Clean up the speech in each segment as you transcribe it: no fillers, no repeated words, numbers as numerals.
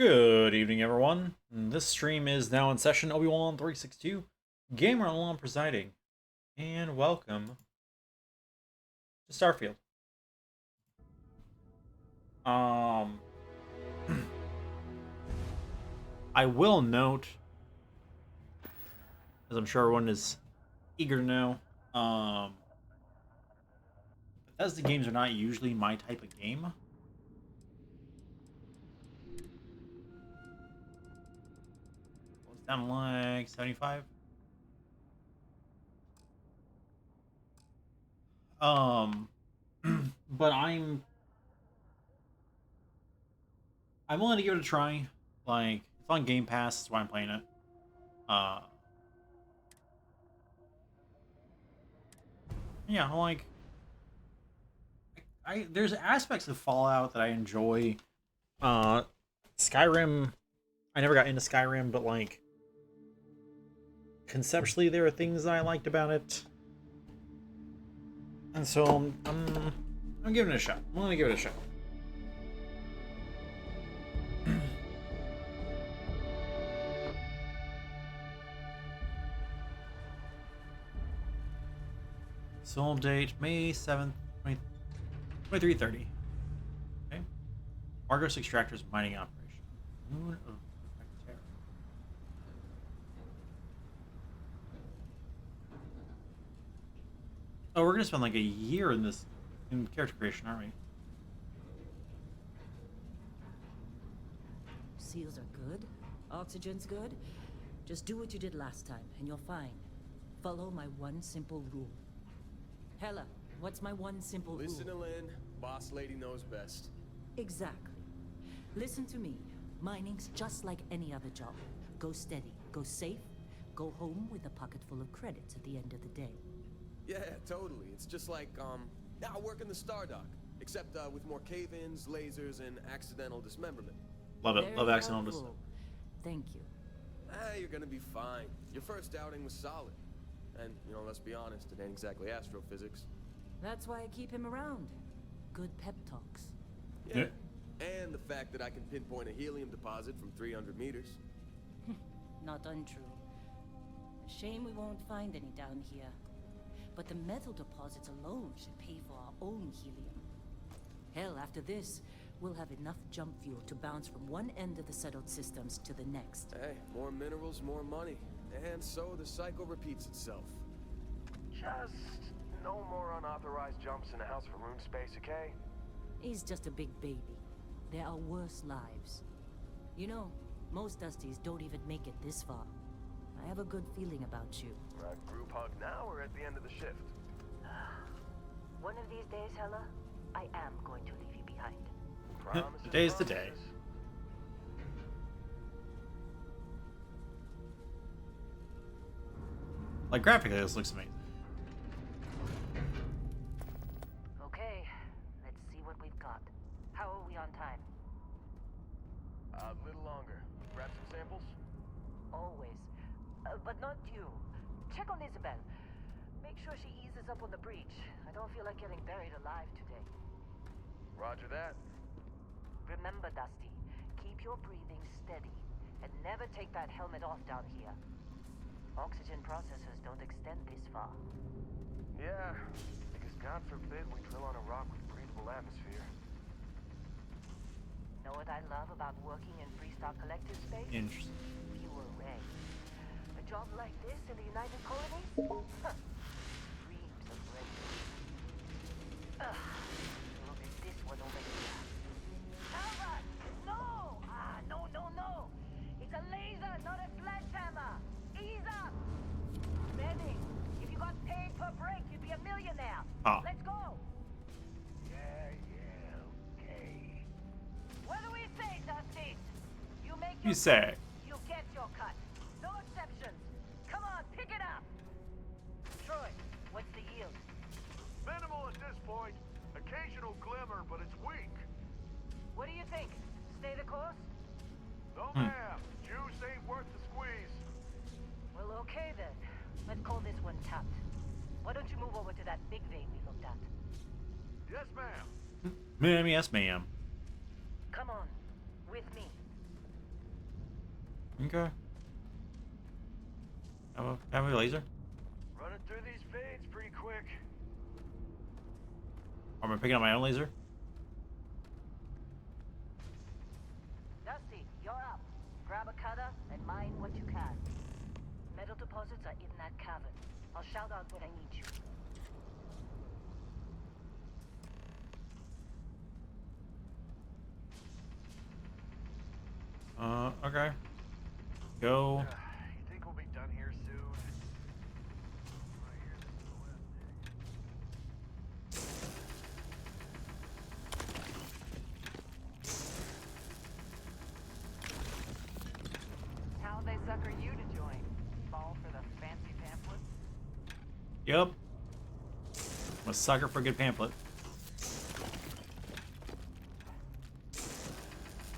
Good evening, everyone. This stream is now in session. Obi-Wan 362, Gamer Alon presiding, and welcome to Starfield. I will note, as I'm sure everyone is eager to know, Bethesda games are not usually my type of game. Well, it's down to like 75. But I'm willing to give it a try. Like, it's on Game Pass, that's why I'm playing it. Uh, yeah, like, there's aspects of Fallout that I enjoy. Uh, Skyrim, I never got into Skyrim, but like, conceptually, there are things that I liked about it, and so I'm giving it a shot. I'm gonna give it a shot. Soul date May 7th, 2330. Okay. Argos Extractors mining operation. Moon of Perfect Terror. Oh, we're gonna spend like a year in this in character creation, aren't we? Seals are good. Oxygen's good. Just do what you did last time, and you're fine. Follow my one simple rule. Hella, what's my one simple rule? Listen to Lynn. Boss lady knows best. Exactly. Listen to me. Mining's just like any other job. Go steady, go safe, go home with a pocket full of credits at the end of the day. Yeah, totally. It's just like, now working the Stardock. Except, with more cave-ins, lasers, and accidental dismemberment. Love it. Very Love accidental helpful. Thank you. You're gonna be fine. Your first outing was solid. And, you know, let's be honest, it ain't exactly astrophysics. That's why I keep him around. Good pep talks. Yeah. And the fact that I can pinpoint a helium deposit from 300 meters. Not untrue. Shame we won't find any down here. But the metal deposits alone should pay for our own helium. Hell, after this, we'll have enough jump fuel to bounce from one end of the settled systems to the next. Hey, more minerals, more money. And so the cycle repeats itself. Just no more unauthorized jumps in the house for room space, okay? He's just a big baby. There are worse lives. You know, most Dusties don't even make it this far. I have a good feeling about you. Group hug now or at the end of the shift? One of these days, Hella, I am going to leave you behind. Promises, Today's the day. promises. Like, graphically, this looks amazing. Okay, let's see what we've got. How are we on time? A little longer. Grab some samples? Always. But not you. Check on Isabel. Make sure she eases up on the breach. I don't feel like getting buried alive today. Roger that. Remember, Dusty, keep your breathing steady and never take that helmet off down here. Oxygen processors don't extend this far. Yeah, because God forbid we drill on a rock with breathable atmosphere. Know what I love about working in Freestar Collective space? Interesting. Fewer rays. A job like this in the United Colonies? Huh. Dreams of race. Look at this one over here. Albert! No! No. It's a laser, not a sledgehammer. Ease up! Steady. If you got paid per break, you'd be a millionaire. Ah. Let's go! Okay. What do we say, Dusty? You make You your say. you get your cut. No exceptions. Come on, pick it up. Troy, what's the yield? Minimal at this point. Occasional glimmer, but it's weak. What do you think? Stay the course? No, ma'am. Juice ain't worth the squeeze. Well, okay then. Let's call this one tapped. Why don't you move over to that big vein we looked at? Yes, ma'am. Ma'am, yes, ma'am. Come on, with me. Okay. Have a laser? Running through these fades pretty quick. Or am I picking up my own laser? Dusty, you're up. Grab a cutter and mine what you can. Metal deposits are in that cavern. I'll shout out when I need you. Okay. Go. You think we'll be done here soon? I hear this is the last dig. How'd they sucker you to join? Fall for the fancy pamphlets? Yep. I'm a sucker for a good pamphlet.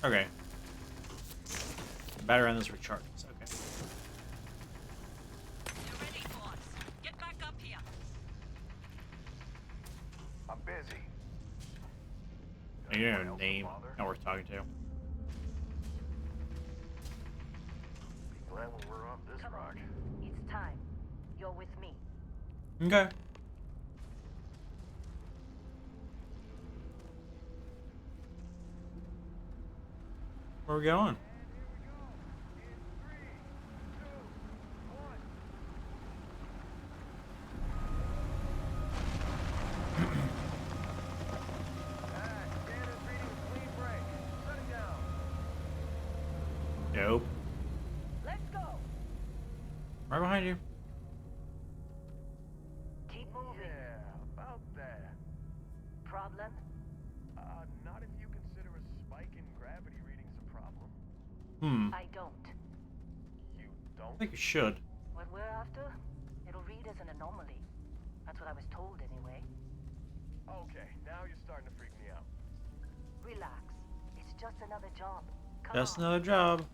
Okay. Battery on this recharges. Okay. You're ready, boss. Get back up here. I'm busy. You know, name. Not worth talking to. Be glad when we're off this Come on. rock. It's time. You're with me. Okay. Where are we going? Nope. Let's go. Right behind you. Keep moving. Yeah, about that. Problem? Not if you consider a spike in gravity readings a problem. I don't. You I don't? think you should. What we're after, it'll read as an anomaly. That's what I was told anyway. Okay, now you're starting to freak me out. Relax. It's just another job. Come Just on. another job.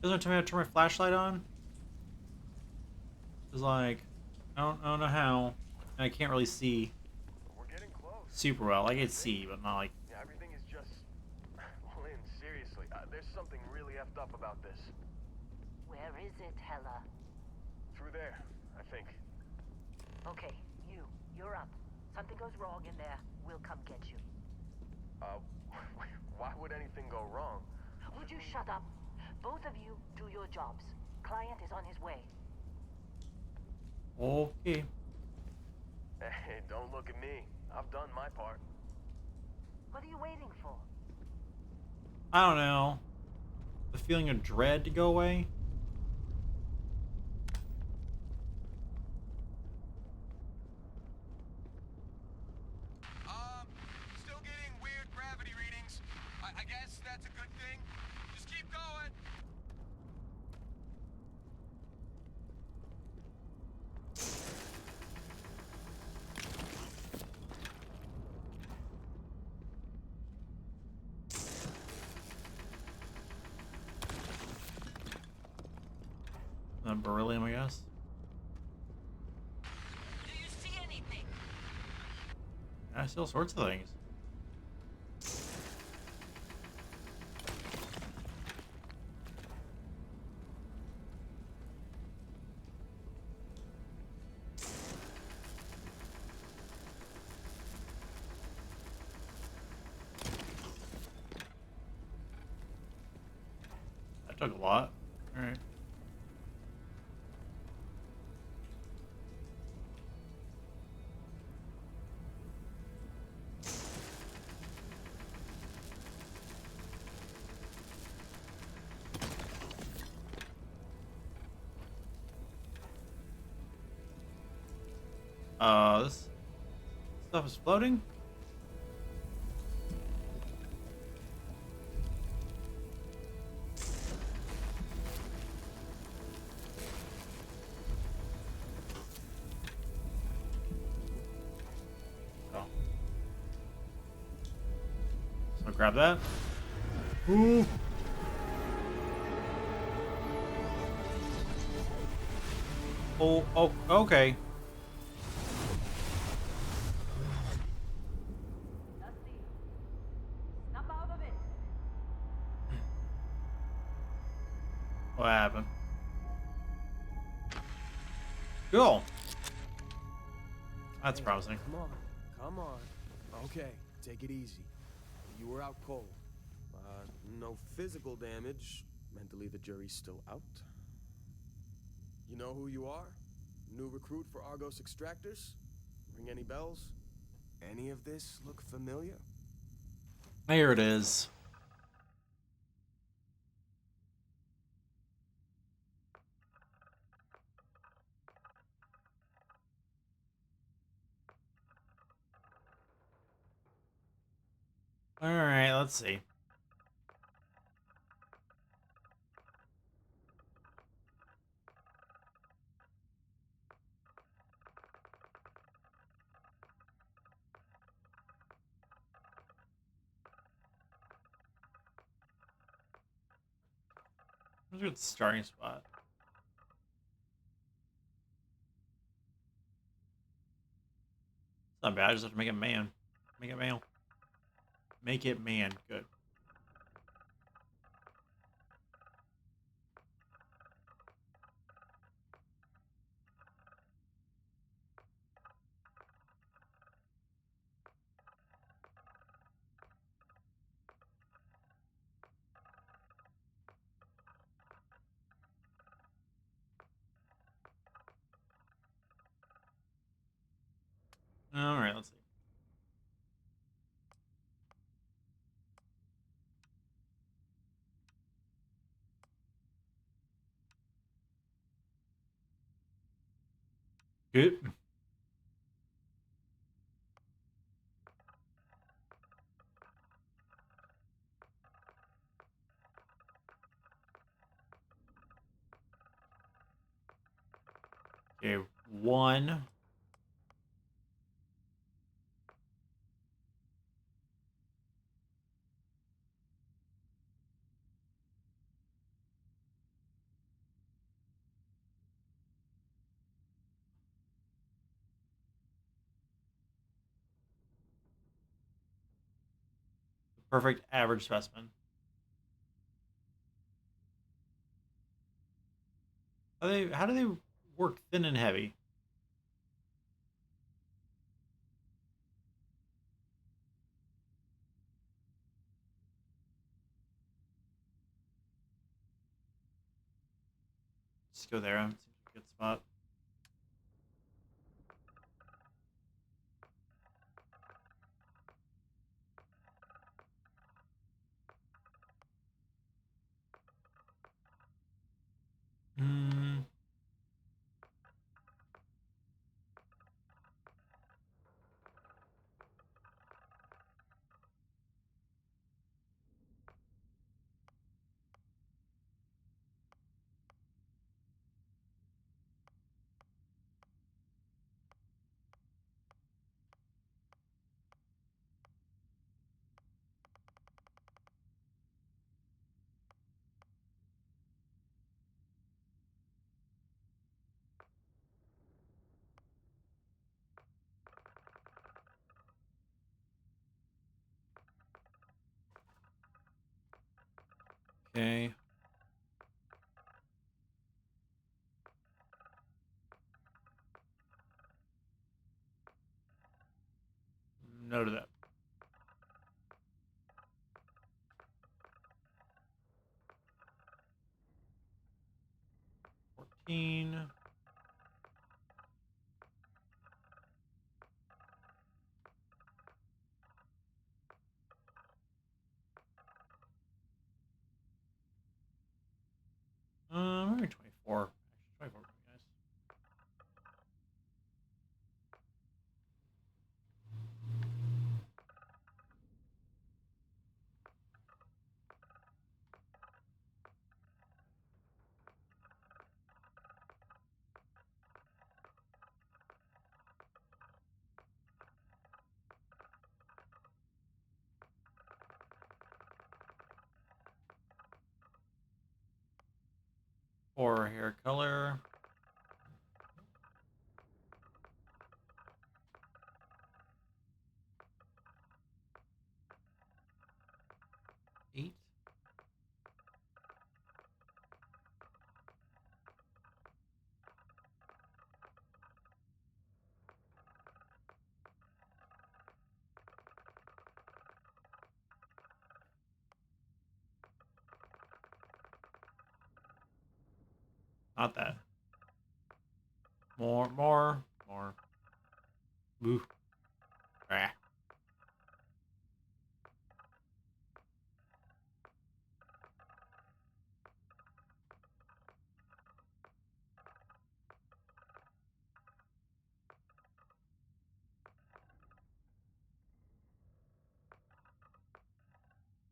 Doesn't tell me how to turn my flashlight on. It's like, I don't know how. And I can't really see We're getting close. super well. I can see, but not like. Yeah, everything is just... Lynn, seriously, there's something really effed up about this. Where is it, Hella? Through there, I think. Okay, you're up. Something goes wrong in there, we'll come get you. Why would anything go wrong? Would you shut up? Both of you do your jobs. Client is on his way. Okay. Hey, don't look at me. I've done my part. What are you waiting for? I don't know. The feeling of dread to go away. Still getting weird gravity readings. I guess that's a good thing. Just keep going. Beryllium, I guess. Do you see anything? I see all sorts of things. That took a lot. All right. This stuff is floating? Oh. So grab that. Ooh. Oh, okay. Dusty, snap out of it. What happened? Cool. That's Hey, promising. Come on, come on. Okay, take it easy. You were out cold. No physical damage. Mentally, the jury's still out. You know who you are? New recruit for Argos Extractors? Ring any bells? Any of this look familiar? There it is. All right, let's see. That's a good starting spot. It's not bad. I just have to make it man. Make it male. Make it man. Good. All right, let's see. Good. Okay, one. Perfect average specimen. How do they work thin and heavy? Just go there. Seems like a good spot. Hmm. Okay. No to that. 14. Maybe 24. Actually, 24 would be nice. For hair color. Eight. Not that. More, more, more. Boo. Ah.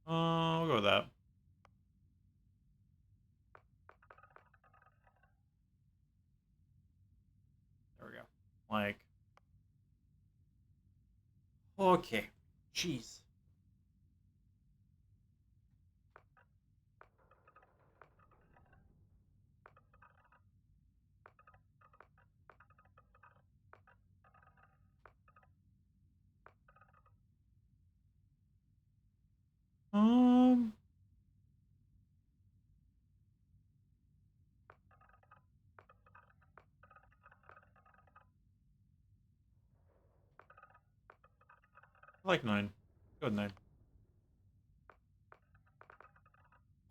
We'll go with that. There we go. Like. Okay. Jeez. Um. I like 9. Go with 9.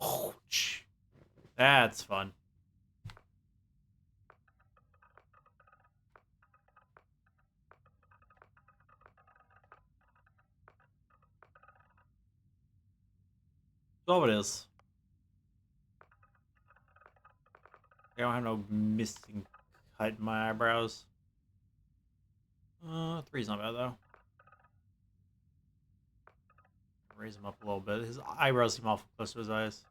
Oh, that's fun. So it is. I don't have no missing cut in my eyebrows. 3's not bad though. Raise him up a little bit. His eyebrows seem awful close to his eyes.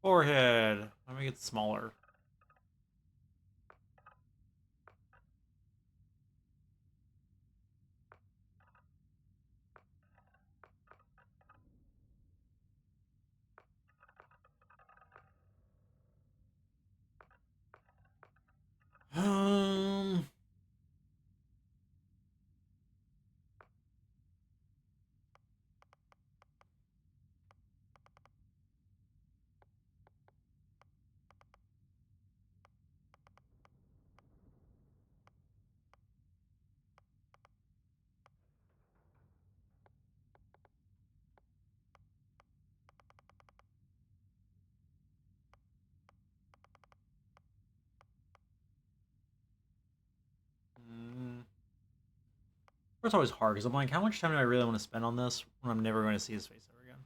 Forehead. Let me get smaller. Um. It's always hard because I'm like, how much time do I really want to spend on this when I'm never going to see his face ever again?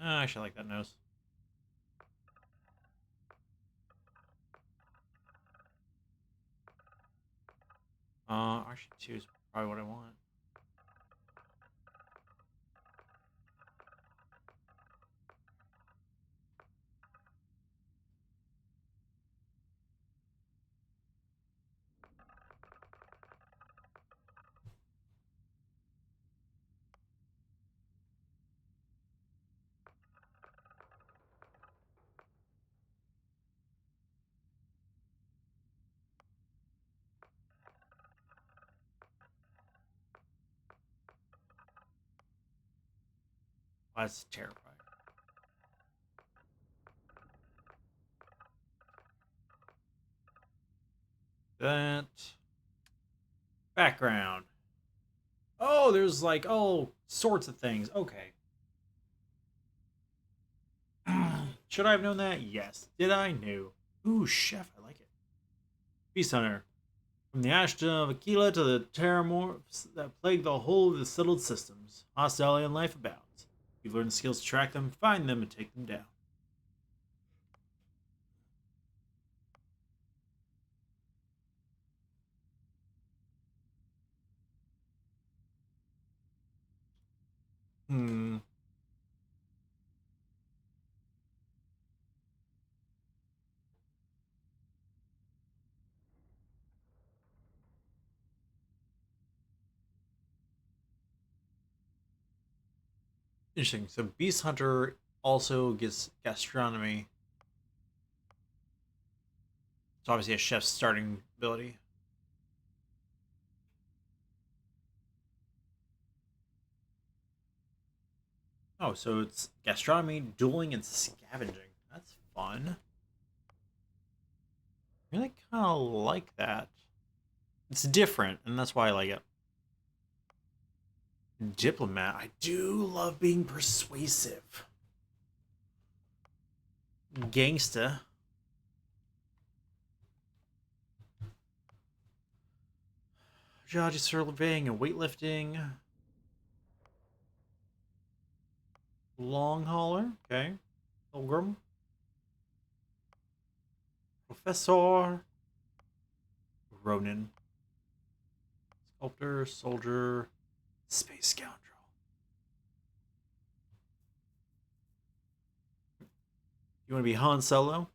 I actually like that nose. Actually, 2 is probably what I want. That's terrifying. That background. Oh, there's like all sorts of things. Okay. Should I have known that? Yes. Did I know? Ooh, chef, I like it. Beast Hunter. From the Ashton of Aquila to the terramorphs that plague the whole of the settled systems, hostile alien life abounds. You've learned the skills to track them, find them, and take them down. Hmm. Interesting. So Beast Hunter also gets gastronomy. It's obviously a chef's starting ability. Oh, so it's gastronomy, dueling, and scavenging. That's fun. I really kind of like that. It's different, and that's why I like it. Diplomat. I do love being persuasive. Gangsta. Geology surveying and weightlifting. Long hauler. Okay. Pilgrim. Professor. Ronin. Sculptor. Soldier. Space scoundrel. You want to be Han Solo?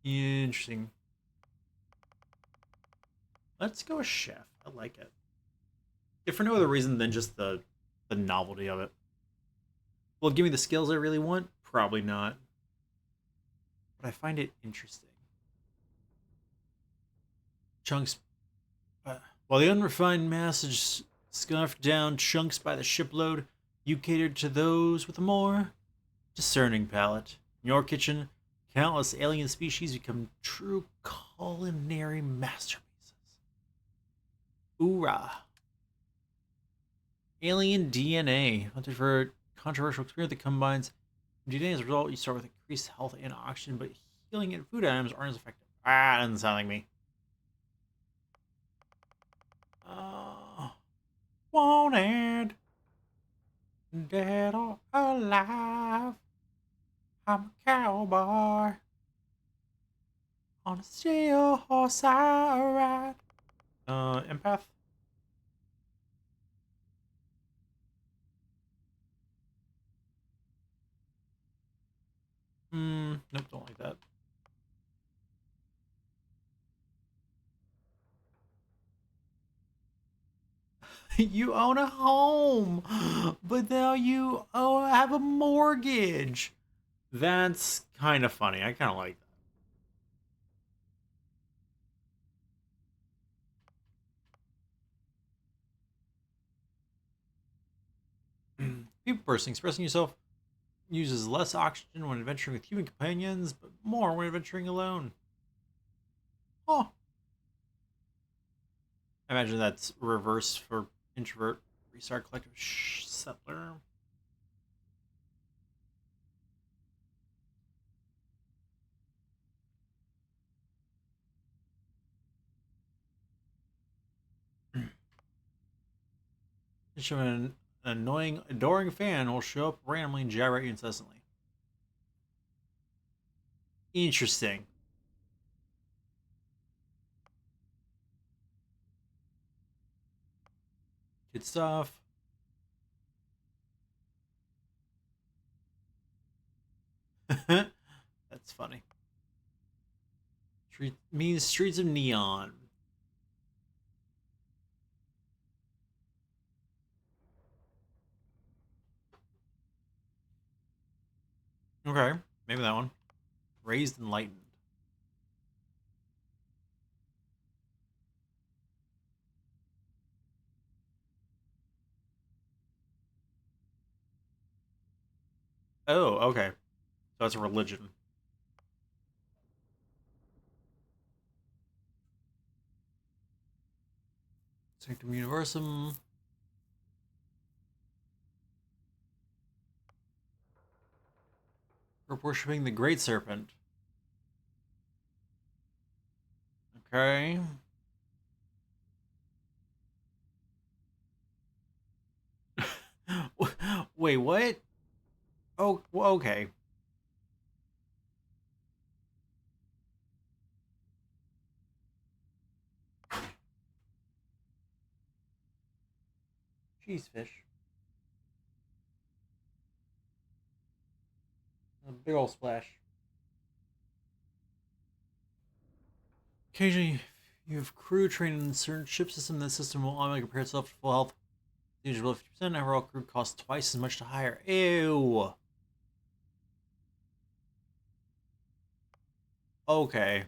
Interesting. Let's go with chef. I like it. If for no other reason than just the novelty of it. Will it give me the skills I really want? Probably not. But I find it interesting. Chunks. While the unrefined mass is scarfed down chunks by the shipload, you cater to those with a more discerning palate. In your kitchen, countless alien species become true culinary masterpieces. Hoorah! Alien DNA. Hunted for a controversial experiment that combines DNA. As a result, you start with increased health and oxygen, but healing and food items aren't as effective. Ah, doesn't sound like me. Wanted, dead or alive. I'm a cowboy on a steel horse I ride. Empath. Nope, don't like that. You own a home, but now you have a mortgage. That's kind of funny. I kind of like that. People person expressing yourself uses less oxygen when adventuring with human companions, but more when adventuring alone. Oh, I imagine that's reverse for introvert. Restart collective settler. Show an annoying, adoring fan will show up randomly and gyrate incessantly. Interesting. Good stuff. That's funny. Means streets of neon. Okay, maybe that one. Raised enlightened. Oh, okay. So that's a religion. Sanctum Universum. Group worshipping the Great Serpent. Okay. Wait, what? Oh, well, okay. Cheese fish. A big old splash. Occasionally, you have crew trained in certain ship system. The system will automatically compare itself to full health. Usually 50%. Overall crew costs twice as much to hire. Ew. Okay.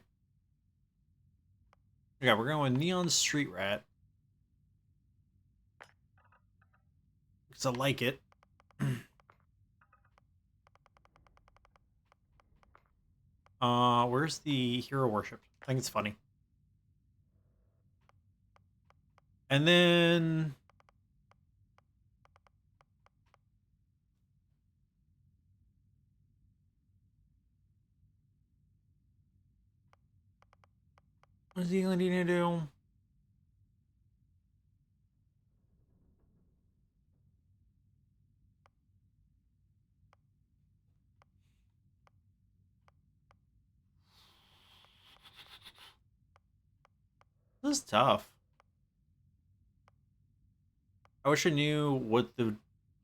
Yeah, we're going with Neon Street Rat. Because I like it. Where's the hero worship? I think it's funny. And then what's the alien need to do? This is tough. I wish I knew what the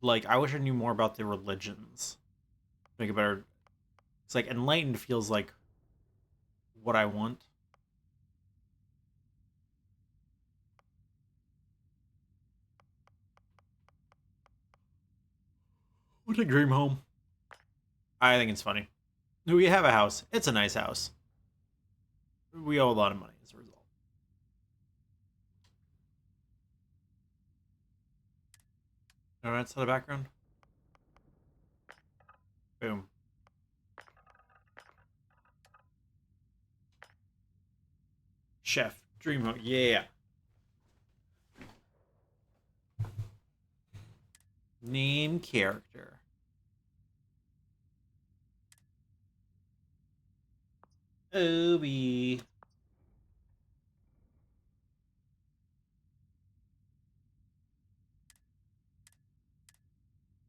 I wish I knew more about the religions. Make it better. It's like enlightened feels like what I want. What's a dream home? I think it's funny. We have a house. It's a nice house. We owe a lot of money as a result. Alright, so the background. Boom. Chef. Dream home. Yeah. Name character. Obi.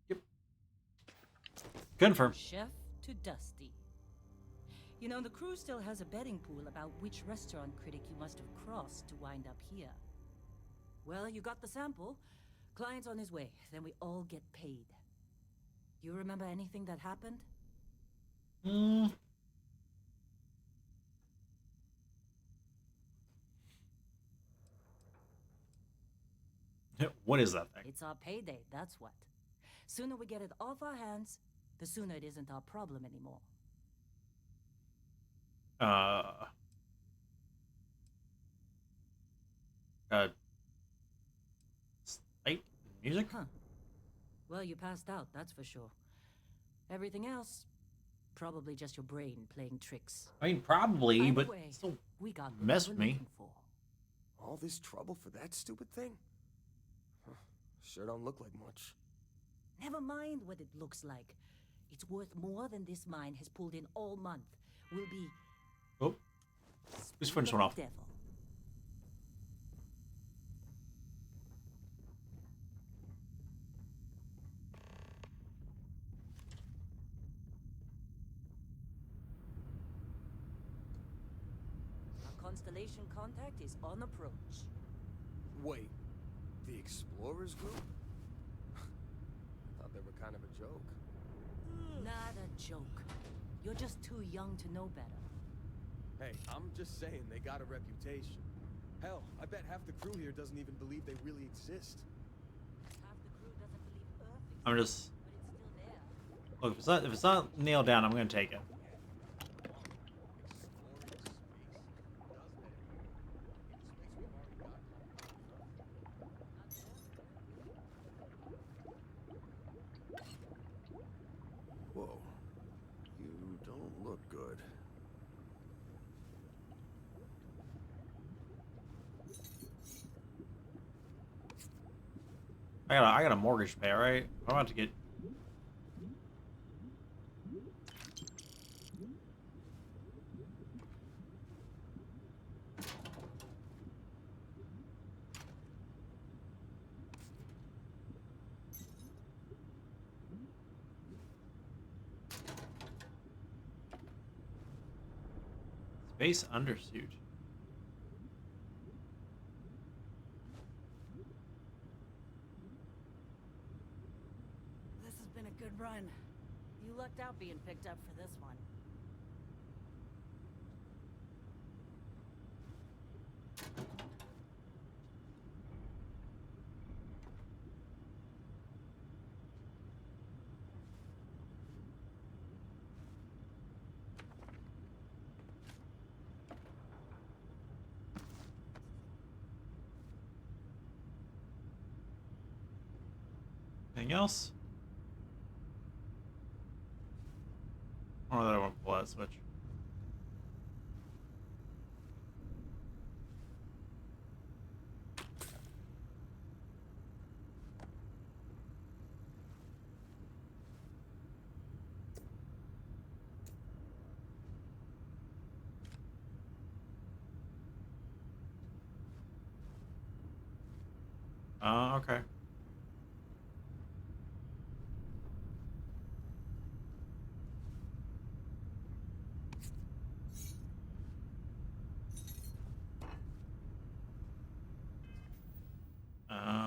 Yep. Confirm. Chef to Dusty. You know, the crew still has a betting pool about which restaurant critic you must have crossed to wind up here. Well, you got the sample. Client's on his way, then we all get paid. Do you remember anything that happened? What is that thing? It's our payday, that's what. Sooner we get it off our hands, the sooner it isn't our problem anymore. Light music? Huh. Well, you passed out, that's for sure. Everything else, probably just your brain playing tricks. I mean, probably, but Anyway, still we got what mess we with were me. looking for. All this trouble for that stupid thing? Huh, sure don't look like much. Never mind what it looks like. It's worth more than this mine has pulled in all month. We'll be... Oh. Who's finished one off? Devil. Our constellation contact is on approach. Wait, the Explorers group? I thought they were kind of a joke. Not a joke. You're just too young to know better. Hey, I'm just saying they got a reputation. Hell, I bet half the crew here doesn't even believe they really exist. Half the crew doesn't believe Earth exists, I'm just but it's still there. look. If it's not nailed down, I'm gonna take it. Whoa, you don't look good. I got a mortgage to pay, right? I'm about to get. Space undersuit. been a good run. You lucked out being picked up for this one. Anything else? Oh, that I won't pull that switch. Okay.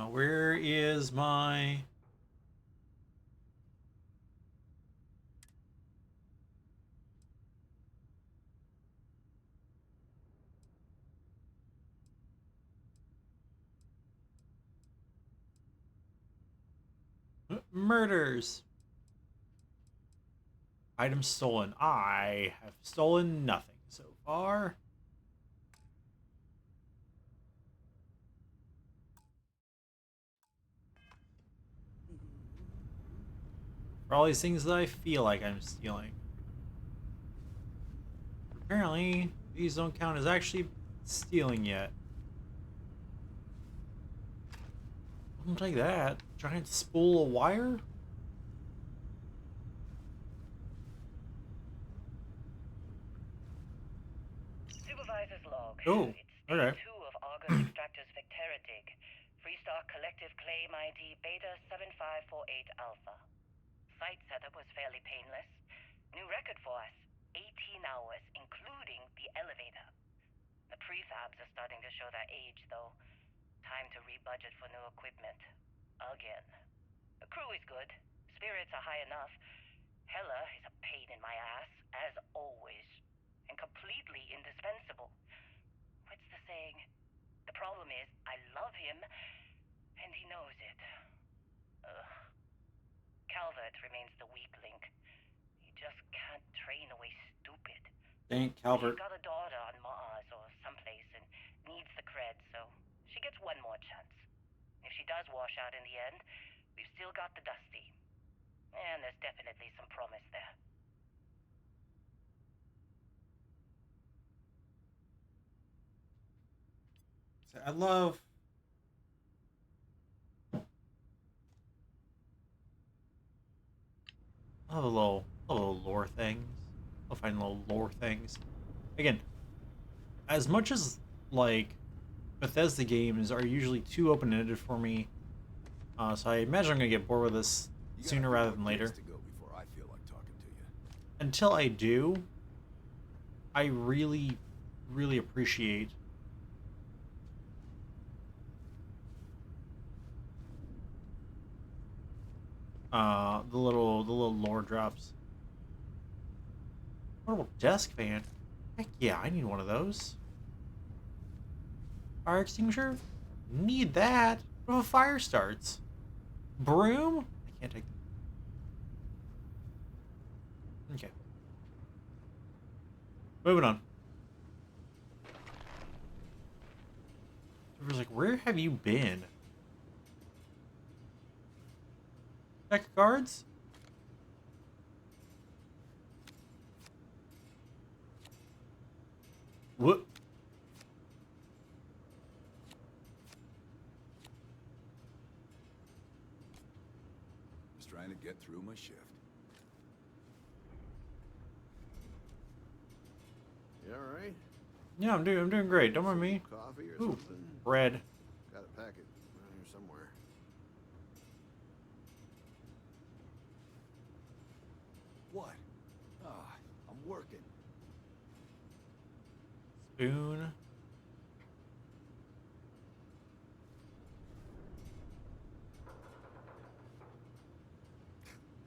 Where is my... Murders. Item stolen. I have stolen nothing so far. For all these things that I feel like I'm stealing. Apparently, these don't count as actually stealing yet. Don't take that. Giant spool of wire? Supervisor's log. Oh, It's day okay. 2 of Argus Extractor's Vectera dig. Freestock Collective Claim ID Beta 7548 Alpha. Site setup was fairly painless. New record for us. 18 hours, including the elevator. The prefabs are starting to show their age, though. Time to rebudget for new equipment. Again. The crew is good. Spirits are high enough. Hella is a pain in my ass, as always. And completely indispensable. What's the saying? The problem is, I love him, and he knows it. Ugh. Calvert remains the weak link. He just can't train away stupid. Dang, Calvert. She's got a daughter on Mars or someplace and needs the cred, so she gets one more chance. If she does wash out in the end, we've still got the Dusty. And there's definitely some promise there. I love... I love little lore things. I'll find little lore things. Again, as much as, like, Bethesda games are usually too open-ended for me, so I imagine I'm going to get bored with this sooner rather than later. To go before I feel like talking to you. Until I do, I really, really appreciate the little lore drops. Portable desk fan. Heck yeah, I need one of those. Fire extinguisher? Need that. What if a fire starts? Broom? I can't take that. Okay. Moving on. I was like, where have you been? Deck of cards? What? Just trying to get through my shift. You all right? Yeah, I'm doing great. Don't mind me. Coffee or Ooh, something? bread. Got a packet around here somewhere. What? I'm working. Spoon.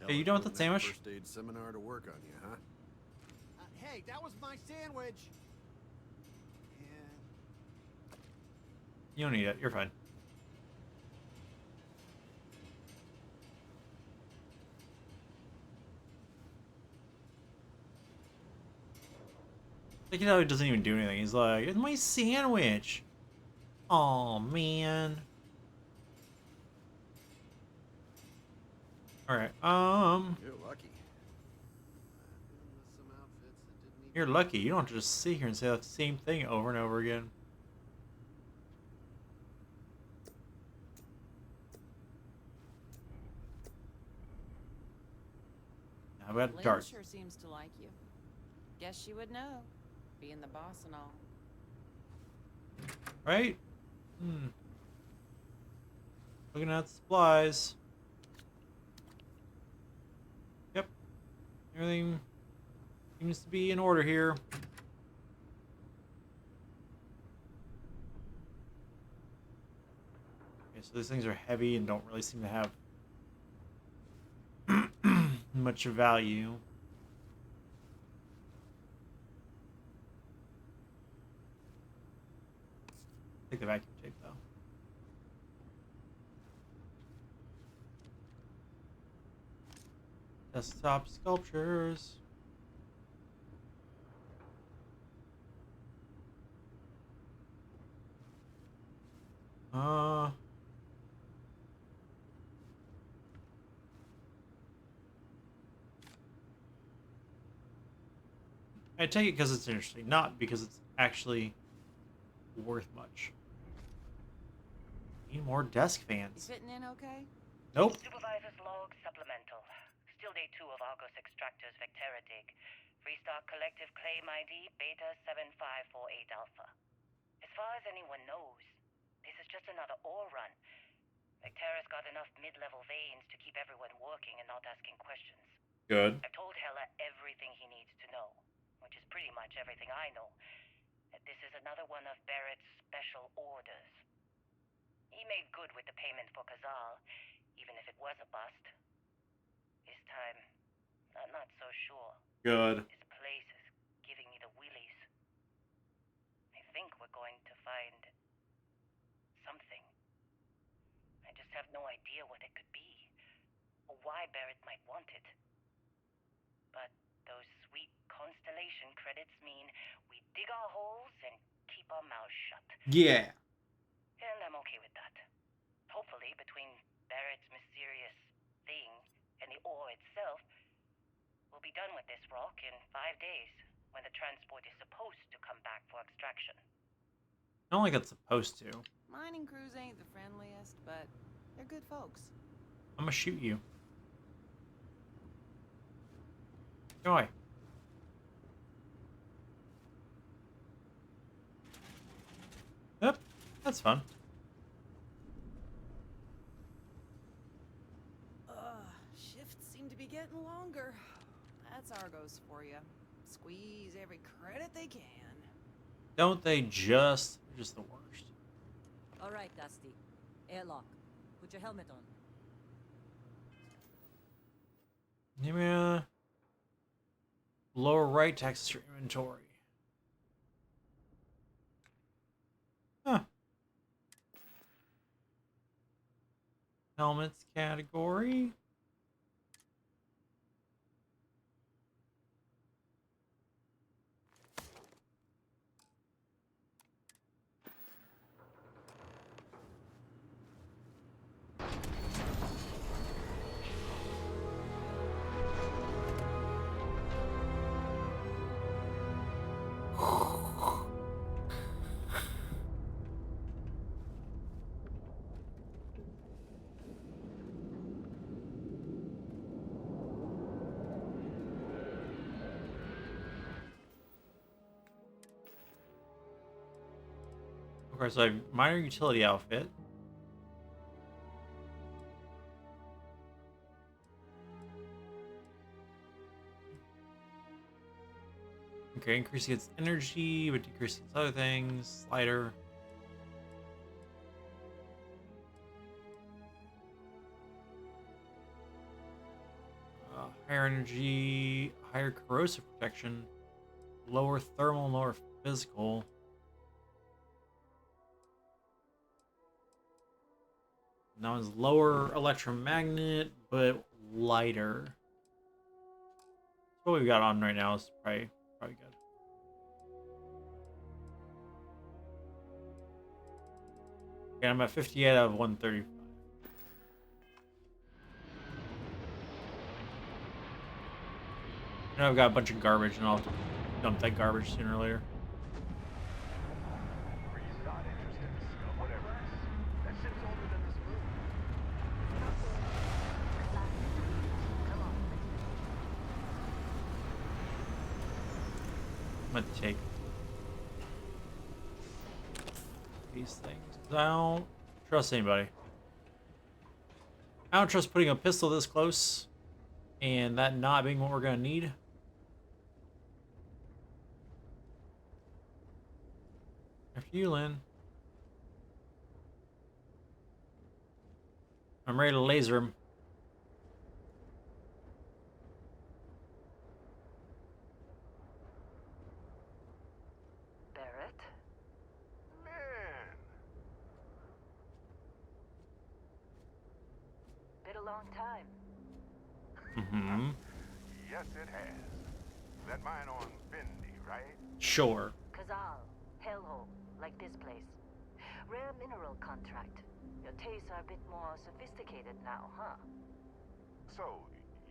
Hey, you done with that sandwich? First aid seminar to work on you, huh? Hey, that was my sandwich. And You don't need it. You're fine. Like, you know, he doesn't even do anything. He's like, it's my sandwich. Oh man. Alright, You're lucky. Dealing with some outfits that didn't even you're lucky. You don't have to just sit here and say that same thing over and over again. Now we got Lynn dark. sure seems to like you. Guess she would know, being the boss and all. Right? Looking at supplies. Yep. Everything seems to be in order here. Okay, so these things are heavy and don't really seem to have much value. Take the vacuum tape though. Desktop sculptures. I take it because it's interesting, not because it's actually worth much. Need more desk You fans. fitting in okay? Nope. Supervisor's log supplemental. Still day 2 of Argos Extractor's Vectera dig. Freestock Collective Claim ID Beta 7548 Alpha. As far as anyone knows, this is just another ore run. Vectera's got enough mid-level veins to keep everyone working and not asking questions. Good. I've told Hella everything he needs to know, which is pretty much everything I know. That this is another one of Barrett's special orders. He made good with the payment for Kazal, even if it was a bust. This time, I'm not so sure. Good. This place is giving me the willies. I think we're going to find something. I just have no idea what it could be, or why Barrett might want it. But those sweet constellation credits mean we dig our holes and keep our mouths shut. Yeah. And I'm okay with that. Hopefully, between Barrett's mysterious thing and the ore itself, we'll be done with this rock in 5 days, when the transport is supposed to come back for extraction. I don't think it's supposed to. Mining crews ain't the friendliest, but they're good folks. I'm gonna shoot you. Joy. Yep, that's fun. Shifts seem to be getting longer. That's Argos for you. Squeeze every credit they can. Don't they just? They're just the worst. All right, Dusty. Airlock. Put your helmet on. Give me a lower right to access your inventory. Huh. Helmets category. Of course, I have minor utility outfit. Okay, increasing its energy, but decreasing its other things. Slider. higher energy, higher corrosive protection, lower thermal, lower physical. Now it's lower electromagnet, but lighter. What we've got on right now is probably good. Okay, I'm at 58 out of 135. I know I've got a bunch of garbage, and I'll dump that garbage sooner or later. He's not interested. Whatever. That ship's older than this moon. Come on. I'm gonna take these things. I don't trust anybody. I don't trust putting a pistol this close and that not being what we're gonna need. After you, Lynn. I'm ready to laser him. Barrett? Man, Been a long time. Mm-hmm. yes it has. That mine on Bendy, right? Sure. Kazal, hellhole, like this place. Rare mineral contract. Your tastes are a bit more sophisticated now, huh? So,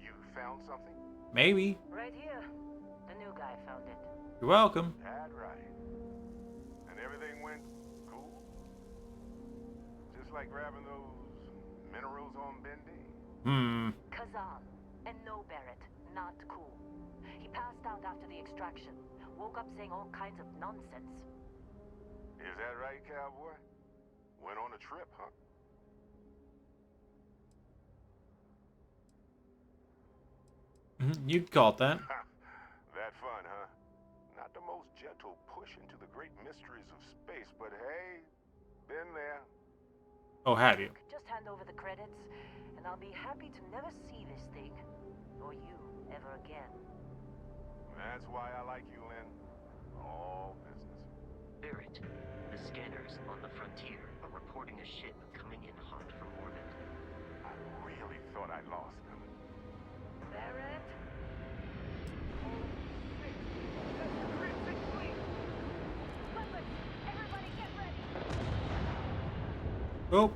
you found something? Maybe. Right here. The new guy found it. You're welcome. That right. And everything went cool? Just like grabbing those minerals on Bendy? Hmm. Kazal. And no Barrett. Not cool. He passed out after the extraction. Woke up saying all kinds of nonsense. Is that right, cowboy? Went on a trip, huh? You'd call it that. That fun, huh? Not the most gentle push into the great mysteries of space, but hey, been there. Oh, have you? Just hand over the credits, and I'll be happy to never see this thing, or you, ever again. That's why I like you, Lynn. All business. Barrett, the scanners on the frontier are reporting a ship coming in hot from orbit. I really thought I lost them. Barrett? Everybody get ready! Oh.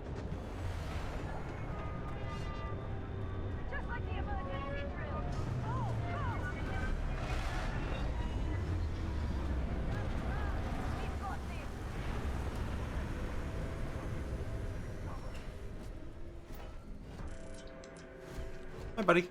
Just like the emergency drill! Go! Go! We've got this! Hi, buddy.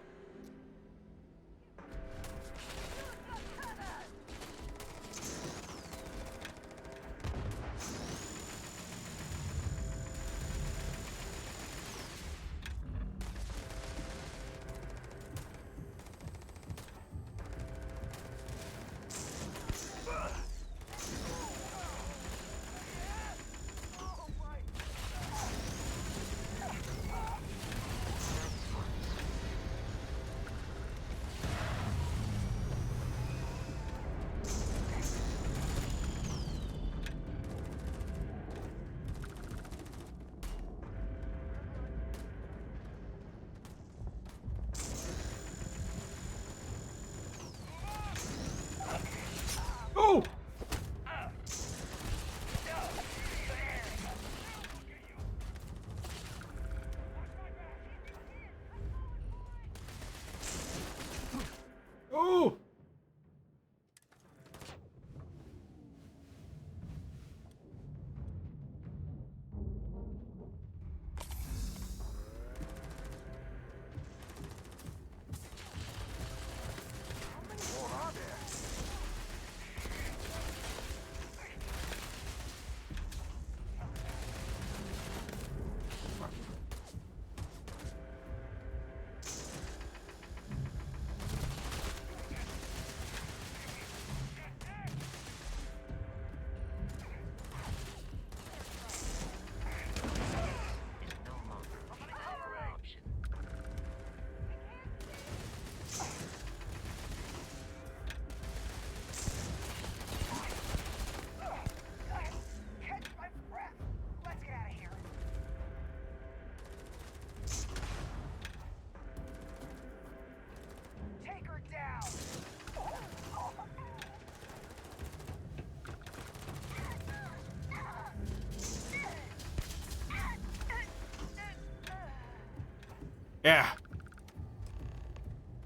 Yeah.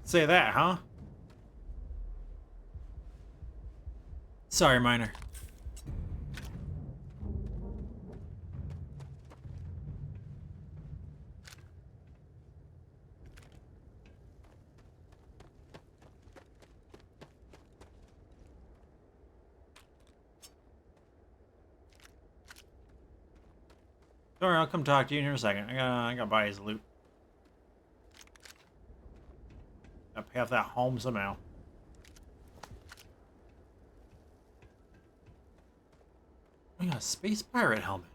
Say that, huh? Sorry, Miner. Don't worry, I'll come talk to you in here in a second. I gotta buy his loot. Gotta pay off that home somehow. Oh, yeah, a space pirate helmet.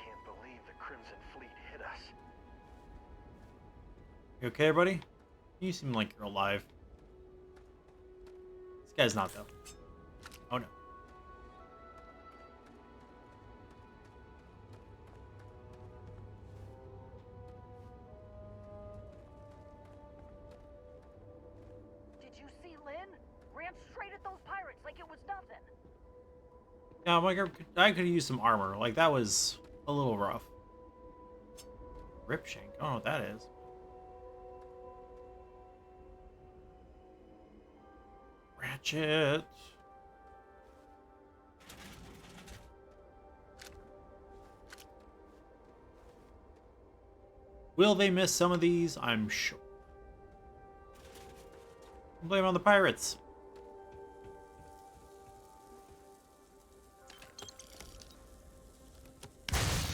Can't believe the Crimson Fleet hit us. You okay, buddy? You seem like you're alive. This guy's not, though. Oh, no. Did you see Lynn? Ran straight at those pirates like it was nothing. Yeah, like I could use some armor. Like, that was a little rough. Rip shank. I don't know what that is. Ratchet. Will they miss some of these? I'm sure. Blame it on the pirates.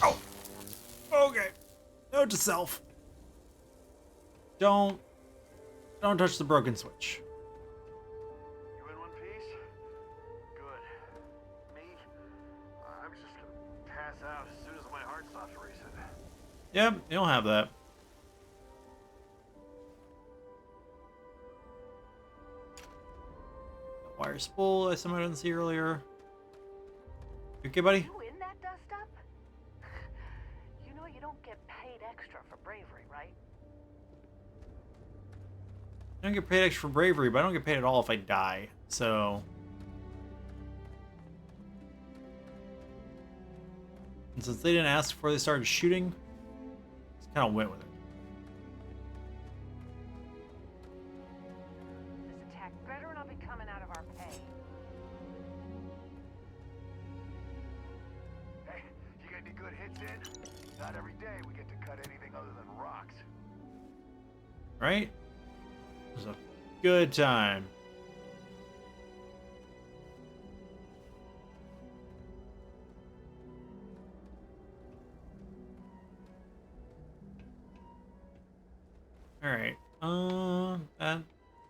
Oh. Okay. Note to self. Don't touch the broken switch. You in one piece? Good. Me? I'm just gonna pass out as soon as my heart stops racing. Yep, you'll have that. Wire spool I somehow didn't see earlier. You okay, buddy? You in that dust up? You know you don't get paid extra for bravery, right? I don't get paid extra for bravery, but I don't get paid at all if I die. So, and since they didn't ask before they started shooting, just kind of went with it. This attack better not be coming out of our pay. Hey, you got any good hits in? Not every day we get to cut anything other than rocks. Right? It was a good time. Alright. That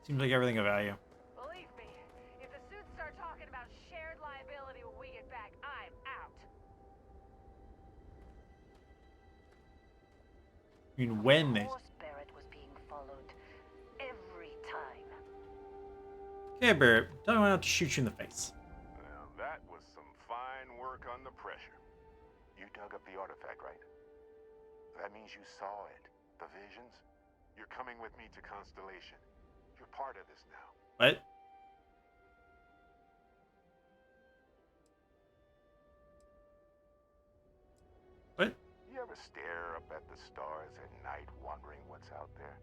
seems like everything of value. Believe me, if the suits start talking about shared liability when we get back, I'm out. I mean, when they... Of course Barrett was being followed. Every time. Okay, Barrett, tell me when not to shoot you in the face. Now, that was some fine work under pressure. You dug up the artifact, right? That means you saw it. The visions? You're coming with me to Constellation. You're part of this now. What? What? You ever stare up at the stars at night wondering what's out there?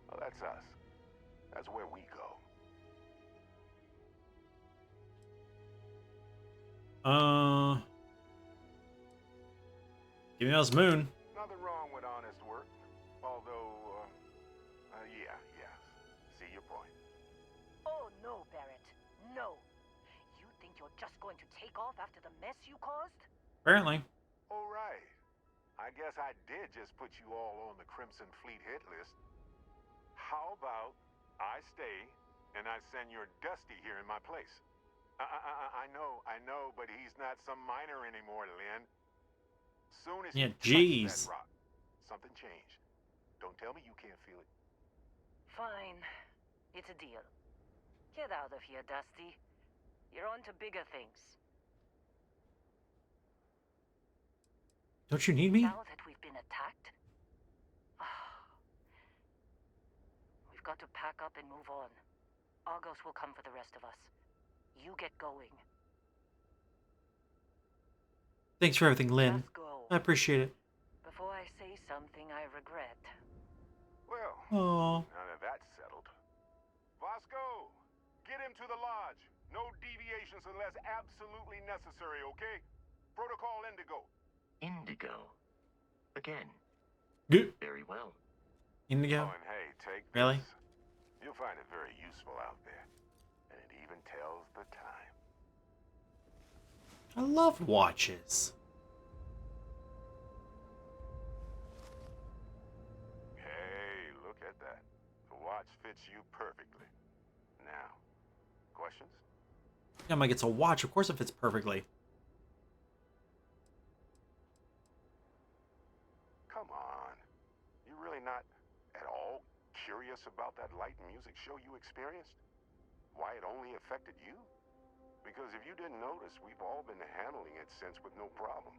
Well, that's us. That's where we go. Give me those moon. Nothing wrong with honest work. Although, yeah. See your point. Oh no, Barrett. No. You think you're just going to take off after the mess you caused? Apparently. All right. I guess I did just put you all on the Crimson Fleet hit list. How about I stay and I send your Dusty here in my place? I know, but he's not some miner anymore, Lynn. Soon as Yeah, you touch jeez. that rock, something changed. Don't tell me you can't feel it. Fine. It's a deal. Get out of here, Dusty. You're on to bigger things. Don't you need me? Now that we've been attacked, we've got to pack up and move on. Argos will come for the rest of us. You get going. Thanks for everything, Lynn. Just go. I appreciate it. Before I say something I regret. Well, Oh, now that that's settled. Vasco, get him to the lodge. No deviations unless absolutely necessary, okay? Protocol Indigo. Indigo. Again. good. Very well. Indigo. Oh, and hey, take Really? this. You'll find it very useful out there. And it even tells the time. I love watches. Hey, look at that. The watch fits you perfectly. Now, questions? Yeah, Mike, it's a watch. Of course it fits perfectly. Come on. You really not at all curious about that light and music show you experienced? Why it only affected you? Because if you didn't notice, we've all been handling it since with no problem.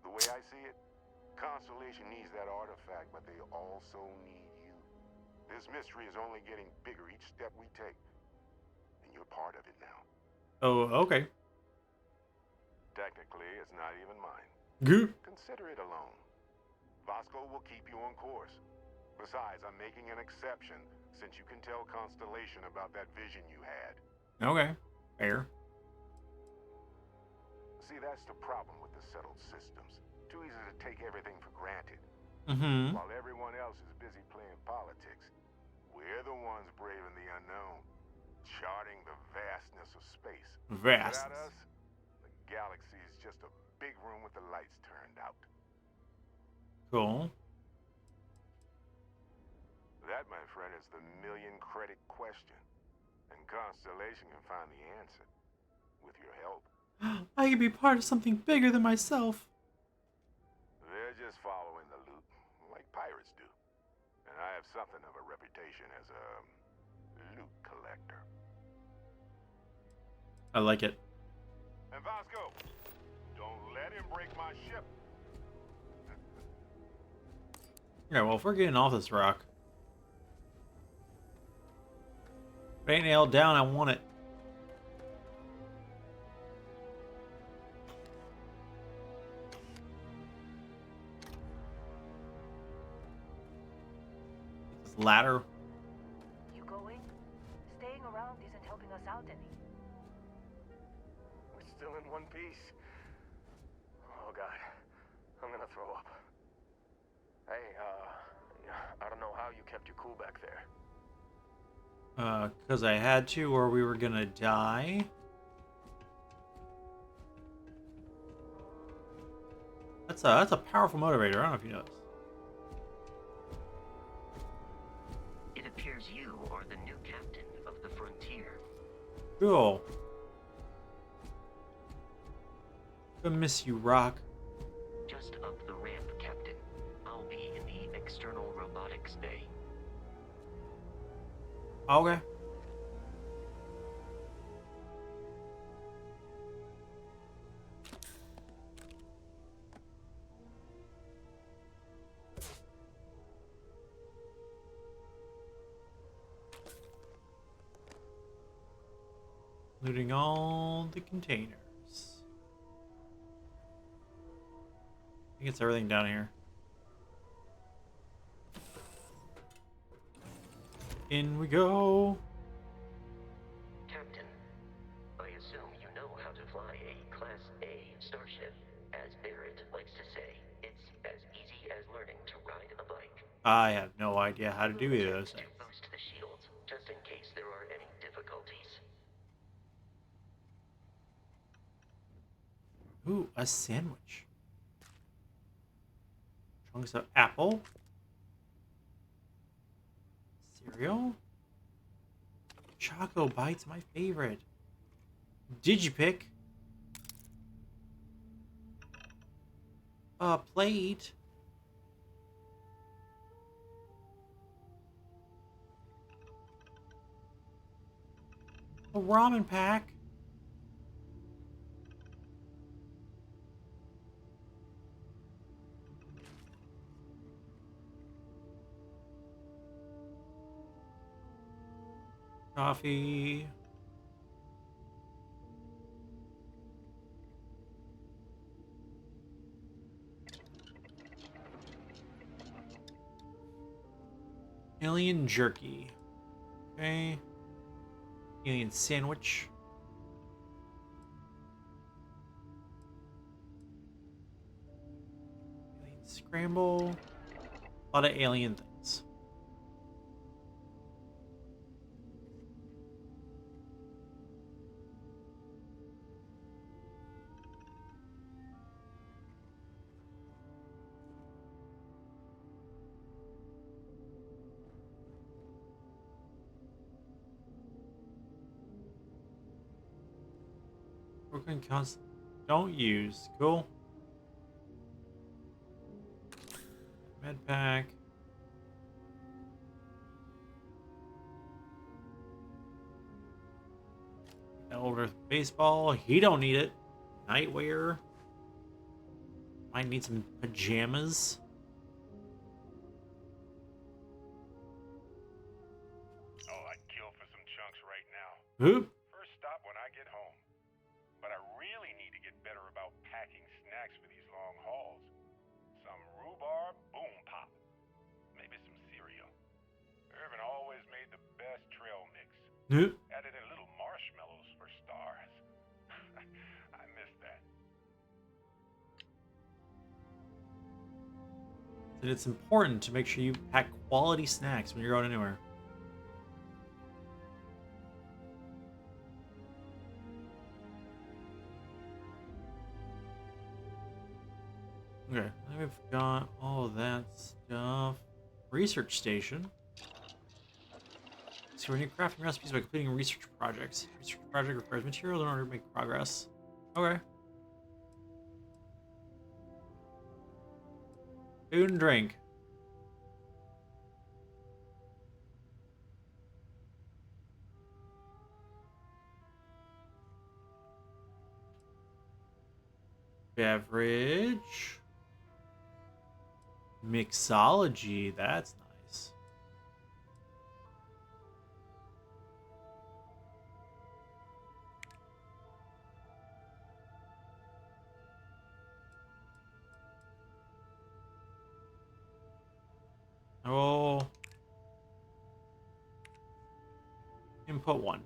The way I see it, Constellation needs that artifact, but they also need you. This mystery is only getting bigger each step we take. And you're part of it now. Oh, okay. Technically, it's not even mine. Good. Consider it alone. Vasco will keep you on course. Besides, I'm making an exception since you can tell Constellation about that vision you had. Okay. Fair. See, that's the problem with the settled systems. Too easy to take everything for granted. Mm-hmm. While everyone else is busy playing politics, we're the ones braving the unknown, charting the vastness of space. Vast. Without us, the galaxy is just a big room with the lights turned out. Cool. That, my friend, is the million-credit question. And Constellation can find the answer. With your help. I can be part of something bigger than myself. They're just following the loot, like pirates do. And I have something of a reputation as a loot collector. I like it. And Vasco, don't let him break my ship. Yeah, well, if we're getting off this rock. If it ain't nailed down, I want it. This ladder. You going? Staying around isn't helping us out any. We're still in one piece. Oh god, I'm gonna throw up. Hey, I don't know how you kept your cool back there. Because I had to, or we were gonna die. That's a powerful motivator. I don't know if you noticed. It appears you are the new captain of the frontier. Cool. Gonna miss you, Rock. Just up the ramp, Captain. I'll be in the external robotics bay. Okay. Looting all the containers. I think it's everything down here. In we go. Captain, I assume you know how to fly a Class A starship. As Barrett likes to say, it's as easy as learning to ride a bike. I have no idea how to do either of those To things. boost the shields, just in case there are any difficulties. Ooh, a sandwich. Chunks of apple. Cereal. Choco Bites, my favorite. Digipick. A plate. A ramen pack. Coffee. Alien jerky. Okay. Alien sandwich. Alien scramble. A lot of alien things. Broken constant. Don't use. Cool. Med pack. Older baseball. He don't need it. Nightwear. Might need some pajamas. Oh, I'd kill for some chunks right now. Who? First stop when I get home. But I really need to get better about packing snacks for these long hauls. Some rhubarb boom pop. Maybe some cereal. Irvin always made the best trail mix. Who? Added in little marshmallows for stars. I miss that. And it's important to make sure you pack quality snacks when you're going anywhere. Okay, I think we've got all of that stuff. Research station. So we need crafting recipes by completing research projects. Research project requires materials in order to make progress. Okay. Food and drink. Beverage. Mixology. That's nice. Oh. Input 1.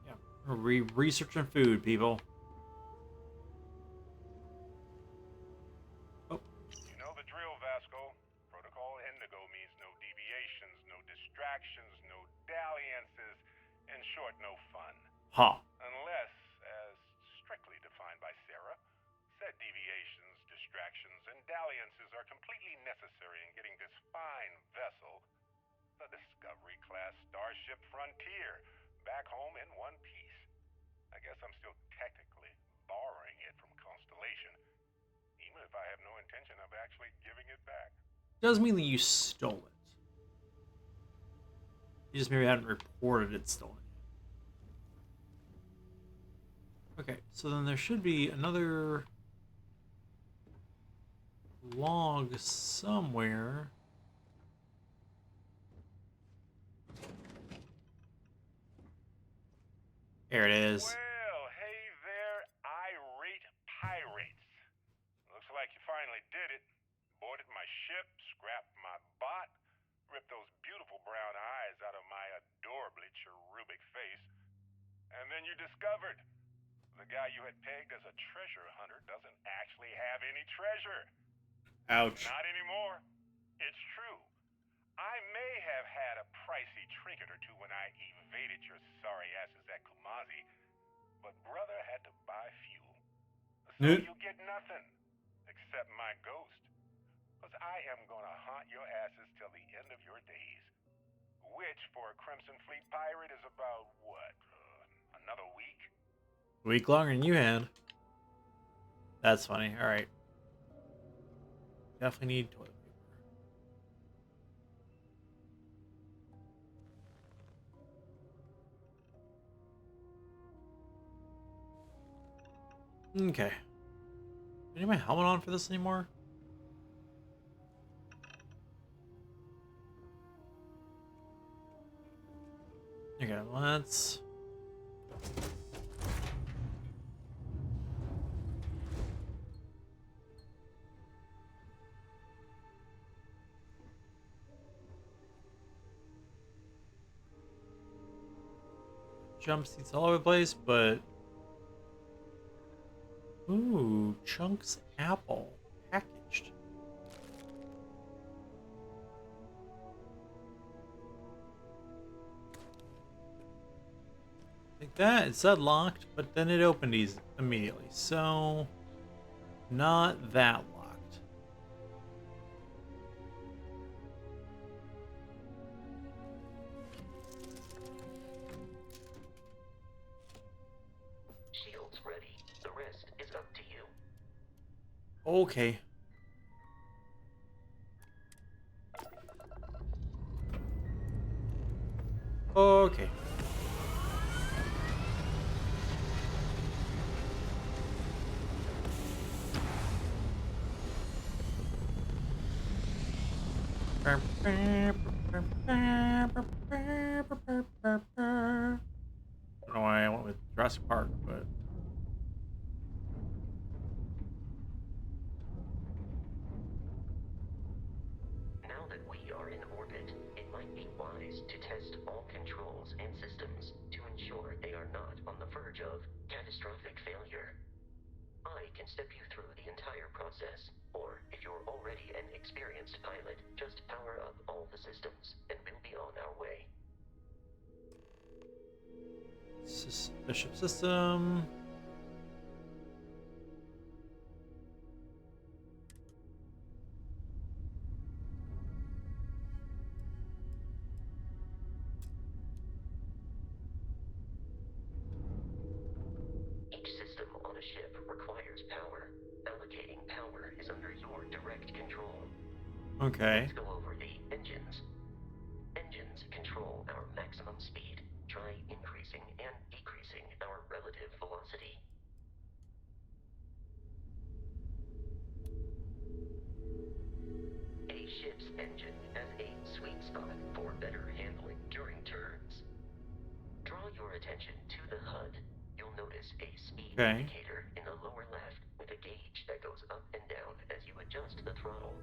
Yeah. We're researching food, people. Oh. You know the drill, Vasco. Protocol Indigo means no deviations, no distractions, no dalliances. In short, no fun. Ha. Unless, as strictly defined by Sarah, said deviations, distractions, and dalliances are completely necessary in getting this fine vessel, the Discovery-class Starship Frontier, back home in one piece. I guess I'm still technically borrowing it from Constellation, even if I have no intention of actually giving it back. Doesn't mean that you stole it. You just maybe haven't reported it stolen. Okay, so then there should be another log somewhere. There it is. Well, hey there, irate pirates. Looks like you finally did it. Boarded my ship, scrapped my bot, ripped those beautiful brown eyes out of my adorably cherubic face, and then you discovered the guy you had pegged as a treasure hunter doesn't actually have any treasure. Ouch. Not anymore. It's true. I may have had a pricey trinket or two when I evaded your sorry asses at Kumazi, but brother had to buy fuel. So you get nothing, except my ghost. Because I am gonna haunt your asses till the end of your days. Which, for a Crimson Fleet pirate, is about, what, another week? Week longer than you had. That's funny. Alright. Definitely need toilet paper. Okay. Do I need my helmet on for this anymore? Okay, let's... Jump seats all over the place, but... Ooh, Chunks apple. Packaged. Like that, it said locked, but then it opened immediately, so... Not that locked. Shield's ready. The rest is up to you. Okay. Okay. I don't know why I went with Jurassic Park, but... Now that we are in orbit, it might be wise to test all controls and systems to ensure they are not on the verge of catastrophic failure. I can step you through the entire process, or if you're already an experienced pilot, just power up all the systems, and we'll be on our way. Bishop system. Each system on a ship requires power. Allocating power is under your direct control. Okay. Let's go over the engines. Engines control our maximum speed. Try increasing and decreasing our relative velocity. A ship's engine has a sweet spot for better handling during turns. Draw your attention to the HUD. You'll notice a speed indicator in the lower left with a gauge that goes up and down as you adjust the throttle.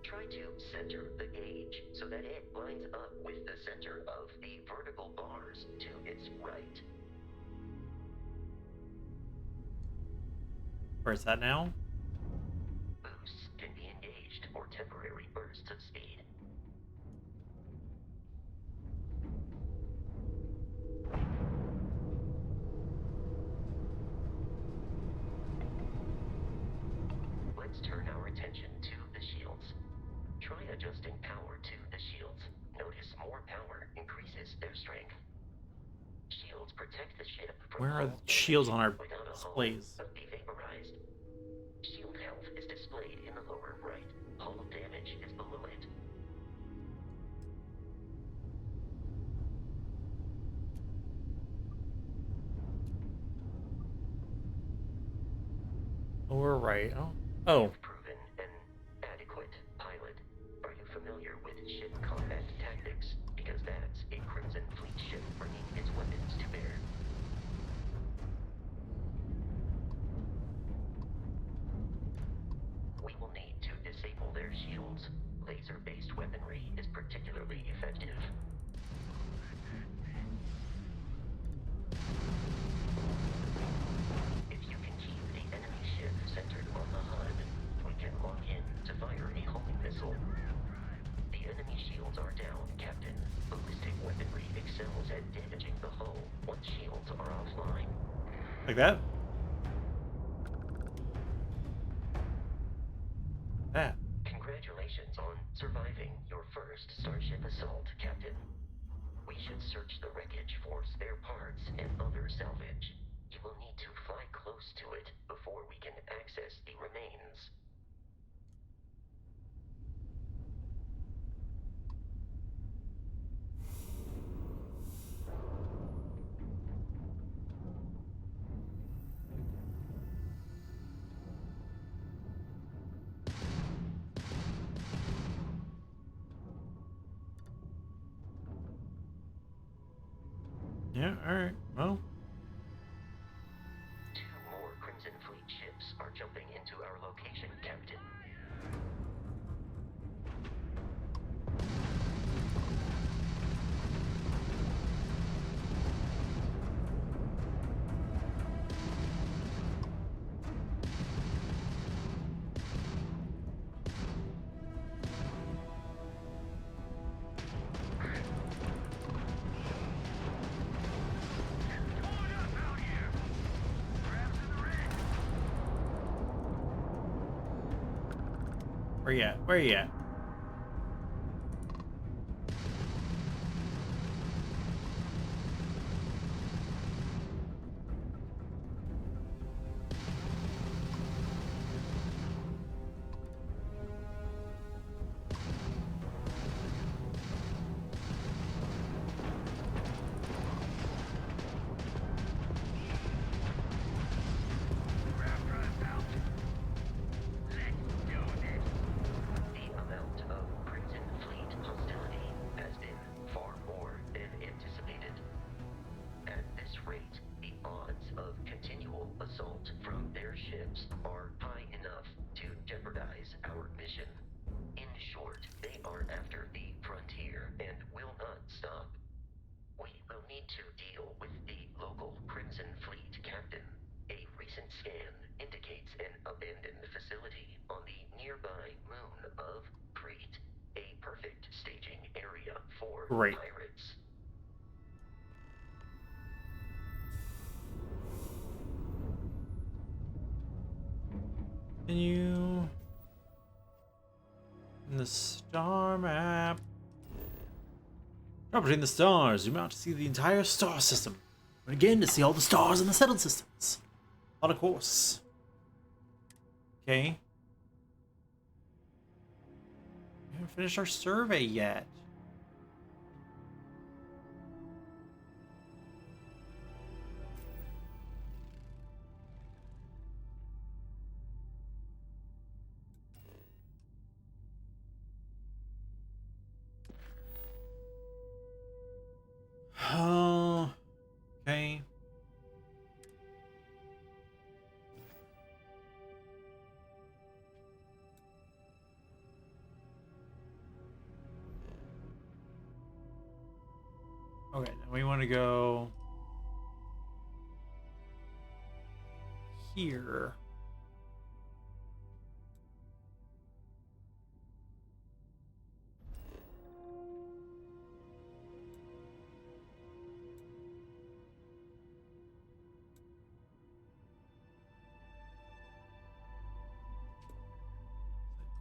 Try to center the gauge so that it lines up with the center of the vertical bars to its right. Where's that now? Boosts can be engaged for temporary bursts of speed. Let's turn our attention to the shields. Try adjusting power to the shields. Notice more power increases their strength. Shields protect the ship from Where are the hull shields on our damage without a hull displays? be vaporized. Shield health is displayed in the lower right. Hull damage is below it. Lower right. Oh. Proven an adequate pilot. Are you familiar with ship combat tactics? Because that's a Crimson Fleet ship bringing its weapons to bear. We will need to disable their shields. Laser-based weaponry is particularly effective. If you can keep the enemy ship centered on the HUD, we can lock in to fire a homing missile. The enemy shields are down, Captain. Ballistic weaponry excels at damaging the hull once shields are offline. Like that? That. Congratulations on surviving your first Starship assault, Captain. We should search the wreckage for spare parts and other salvage. You will need to fly close to it before we can access the remains. Yeah, alright. Well. Two more Crimson Fleet ships are jumping into our location, Captain. Where you at? Where you at? To deal with the local Crimson Fleet captain. A recent scan indicates an abandoned facility on the nearby moon of Crete, a perfect staging area for Great. pirates. Continue. In the star map. Drop between the stars. Zoom out to see the entire star system. And again to see all the stars in the settled systems. On a course. Okay. We haven't finished our survey yet. Oh, okay. Okay, then we want to go here.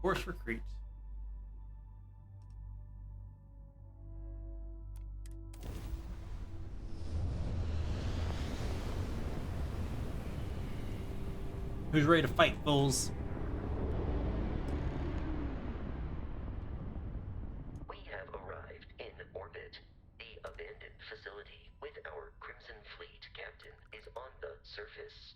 Course for Crete. Who's ready to fight, fools? We have arrived in orbit. The abandoned facility with our Crimson Fleet captain is on the surface.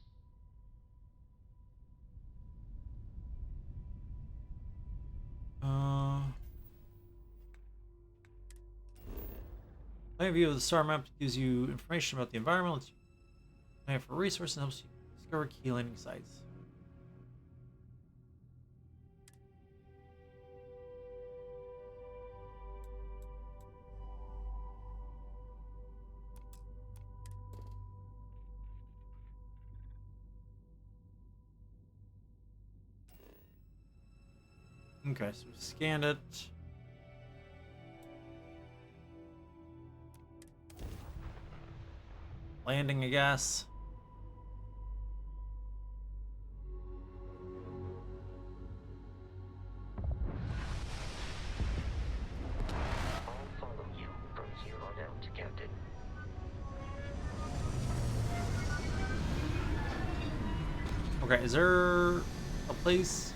Plain view of the star map gives you information about the environment, lets you plan for resources, and helps you discover key landing sites. Okay, so we scanned it. Landing, I guess. I'll follow you from here on out, Captain. Okay, is there a place?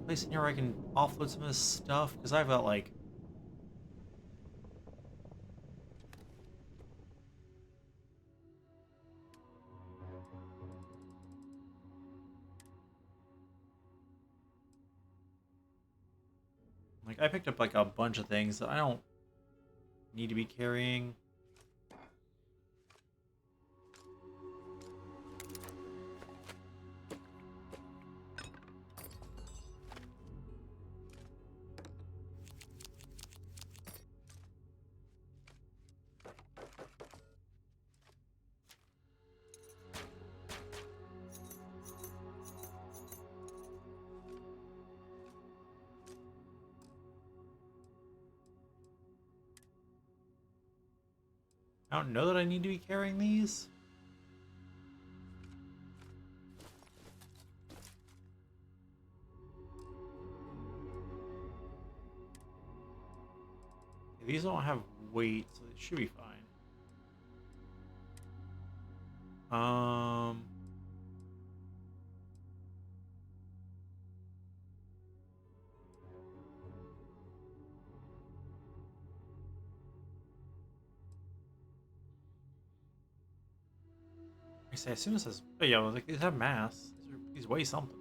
Place in here where I can offload some of this stuff? Because I've got like... Like, I picked up like a bunch of things that I don't need to be carrying. I don't know that I need to be carrying these. These don't have weight, so it should be fine. I say as soon as it says, oh yeah, well, like these have mass. These weigh something.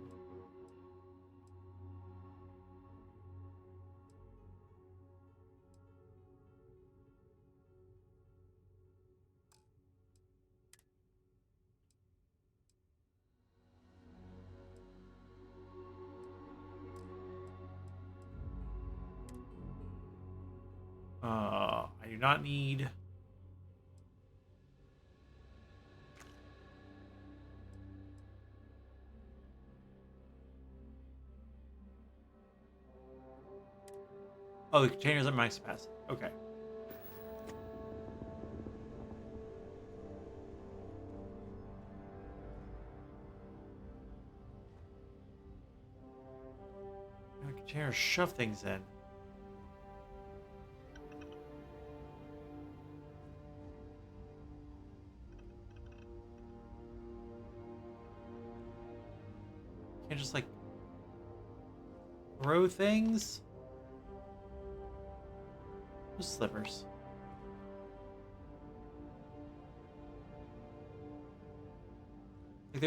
I do not need. Oh, the containers at max capacity. Okay. The containers shove things in. Can't just like throw things. Those slippers. Like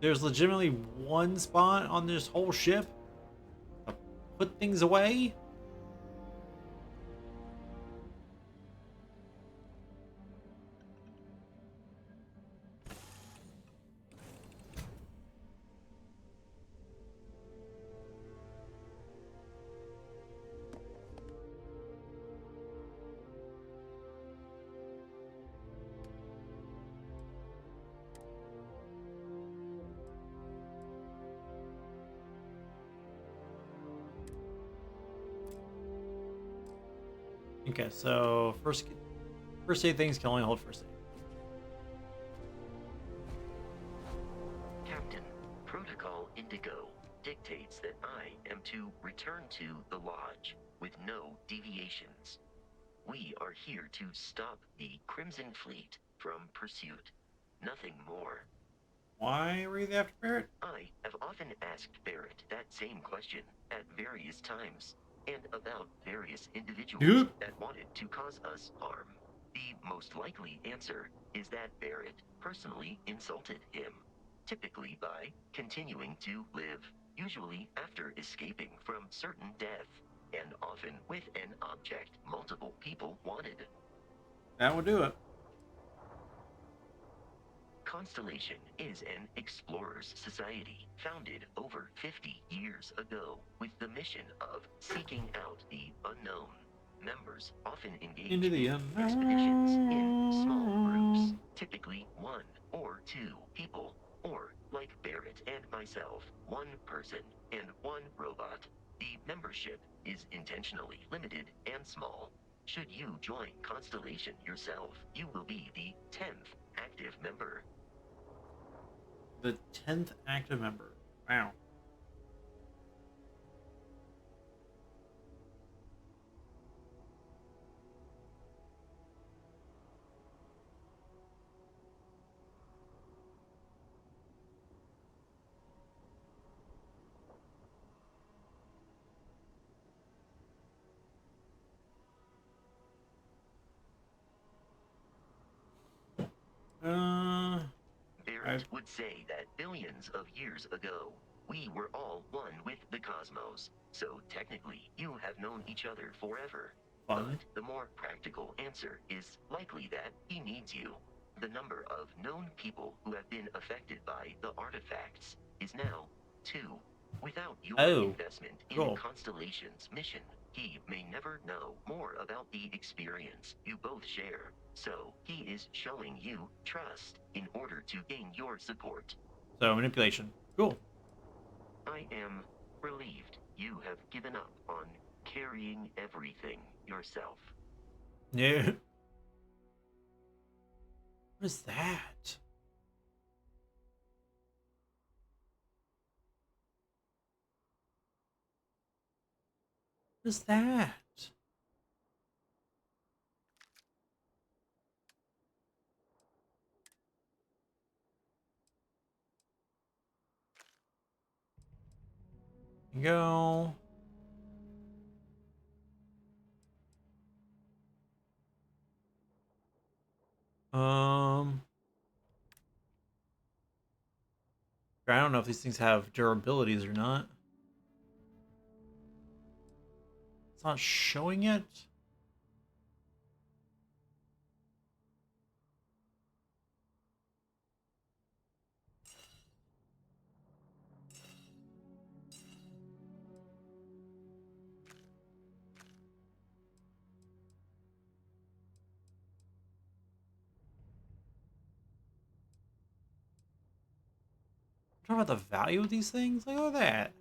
there's legitimately one spot on this whole ship to put things away. Okay, so first aid things can only hold first aid. Captain, Protocol Indigo dictates that I am to return to the Lodge with no deviations. We are here to stop the Crimson Fleet from pursuit. Nothing more. Why were you after Barrett? I have often asked Barrett that same question at various times, and about various individuals that wanted to cause us harm. The most likely answer is that Barrett personally insulted him, typically by continuing to live, usually after escaping from certain death, and often with an object multiple people wanted. That would do it. Constellation is an explorers society founded over 50 years ago with the mission of seeking out the unknown. Members often engage Into the in expeditions in small groups, typically 1 or 2 people, or like Barrett and myself, 1 person and 1 robot. The membership is intentionally limited and small. Should you join Constellation yourself, you will be the 10th active member. The 10th active member. Wow. Barrett would say that billions of years ago, we were all one with the cosmos. So technically, you have known each other forever. Fun. But the more practical answer is likely that he needs you. The number of known people who have been affected by the artifacts is now 2. Without your investment in cool. Constellation's mission, he may never know more about the experience you both share. So he is showing you trust in order to gain your support. So manipulation. Cool. I am relieved you have given up on carrying everything yourself. Yeah. What is that? What is that? Go. I don't know if these things have durabilities or not. It's not showing it. Talking about the value of these things? Like, look at that.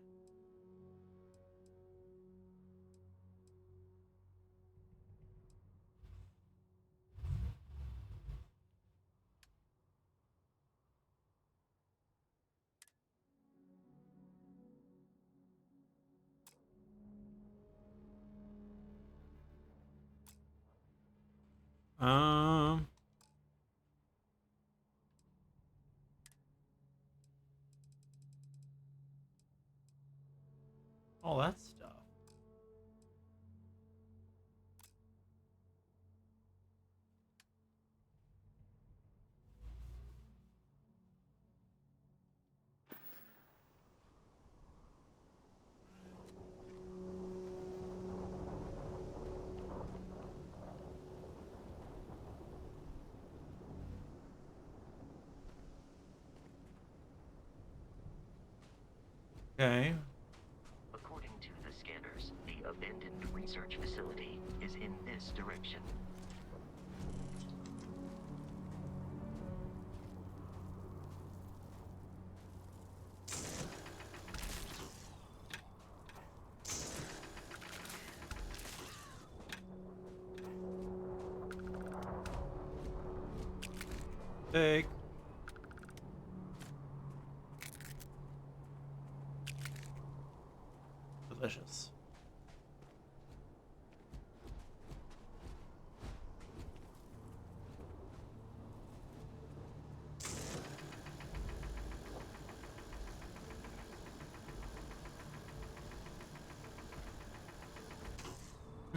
Um, all that stuff. Okay. According to the scanners, the abandoned research facility is in this direction. Take. Delicious.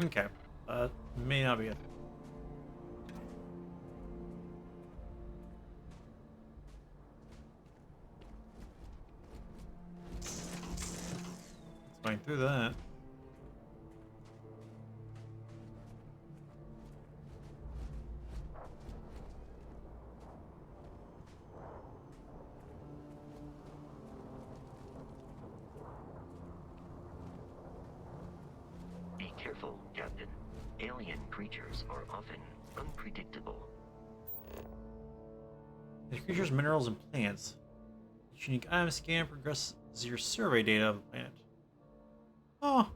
Okay. May not be it. Going through that. Be careful, Captain. Alien creatures are often unpredictable. These creatures, minerals, and plants. Each unique item scan progresses your survey data of the planet. Oh.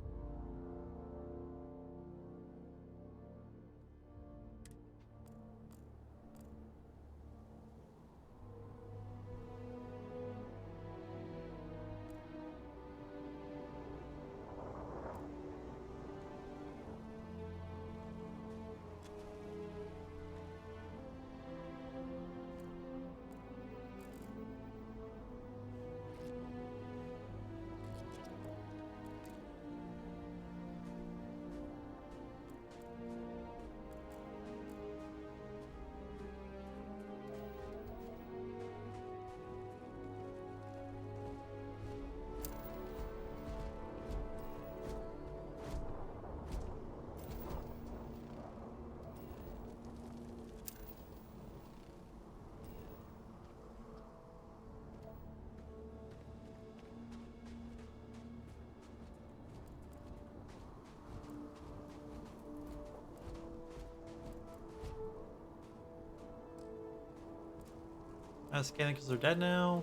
scanning because they're dead now.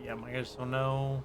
Yeah, I guess so. No.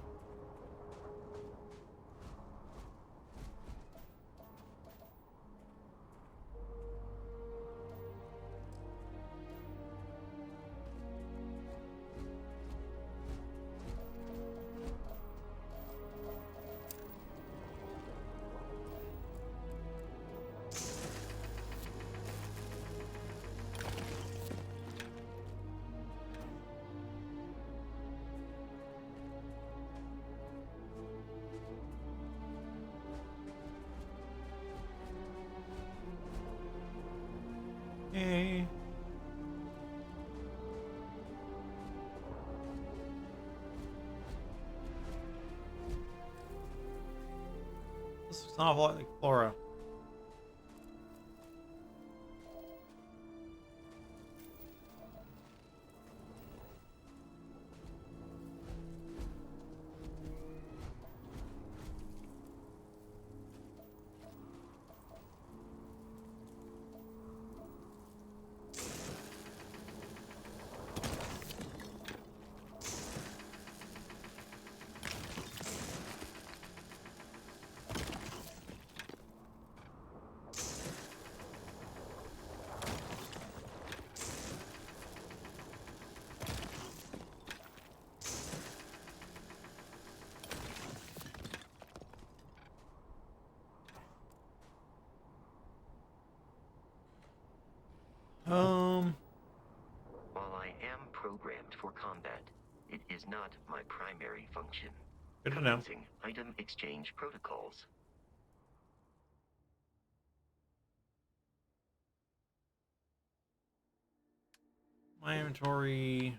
Hey. This looks an awful lot like Flora. While I am programmed for combat, it is not my primary function. Good to know. Commencing item exchange protocols. My inventory,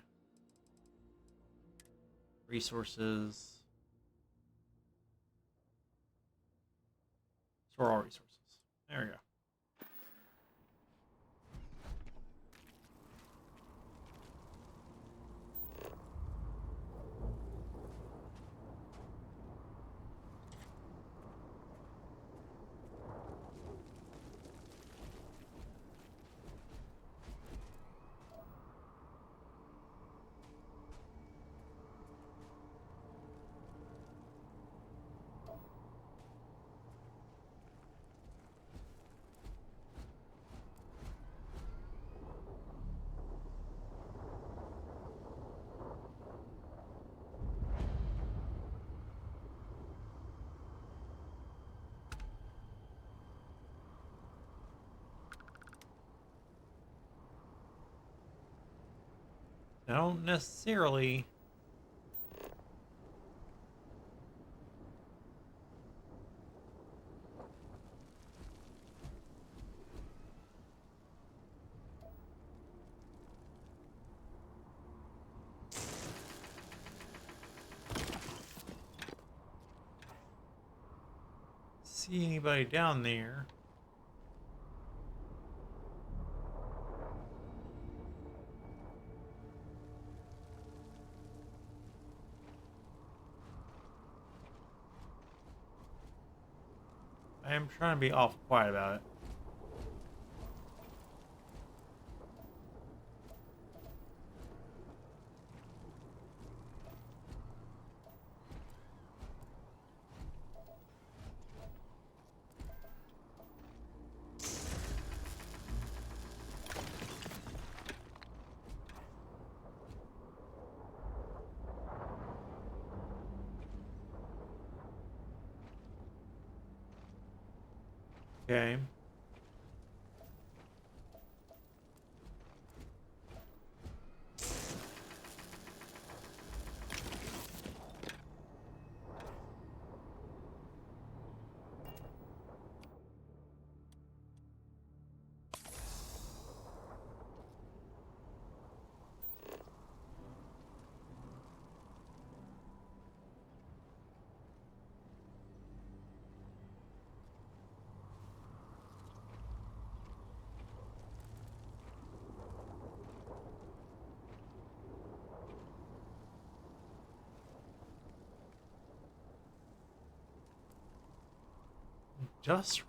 resources, store all resources. There we go. I don't necessarily see anybody down there. I am trying to be awful quiet about it. Okay. just.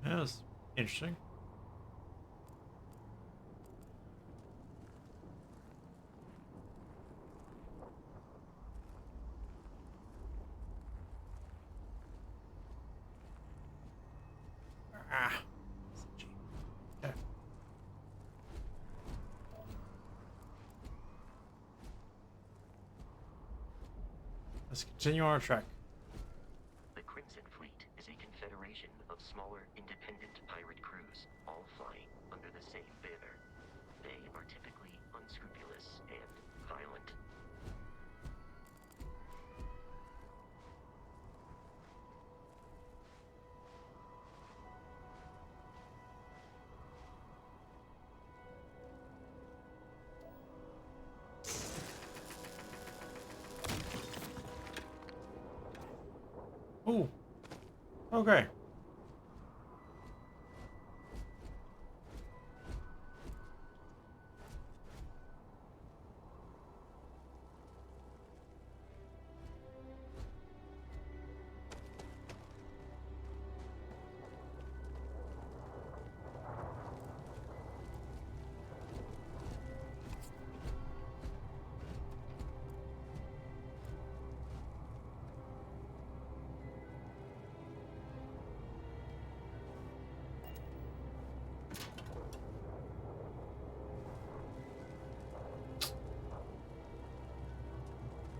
That was interesting. Ah. Okay. Let's continue our trek. The Crimson Fleet is a confederation of smaller, independent pirate crews, all flying under the same banner. They are typically unscrupulous and violent. Ooh. Okay.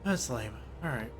That's lame. All right.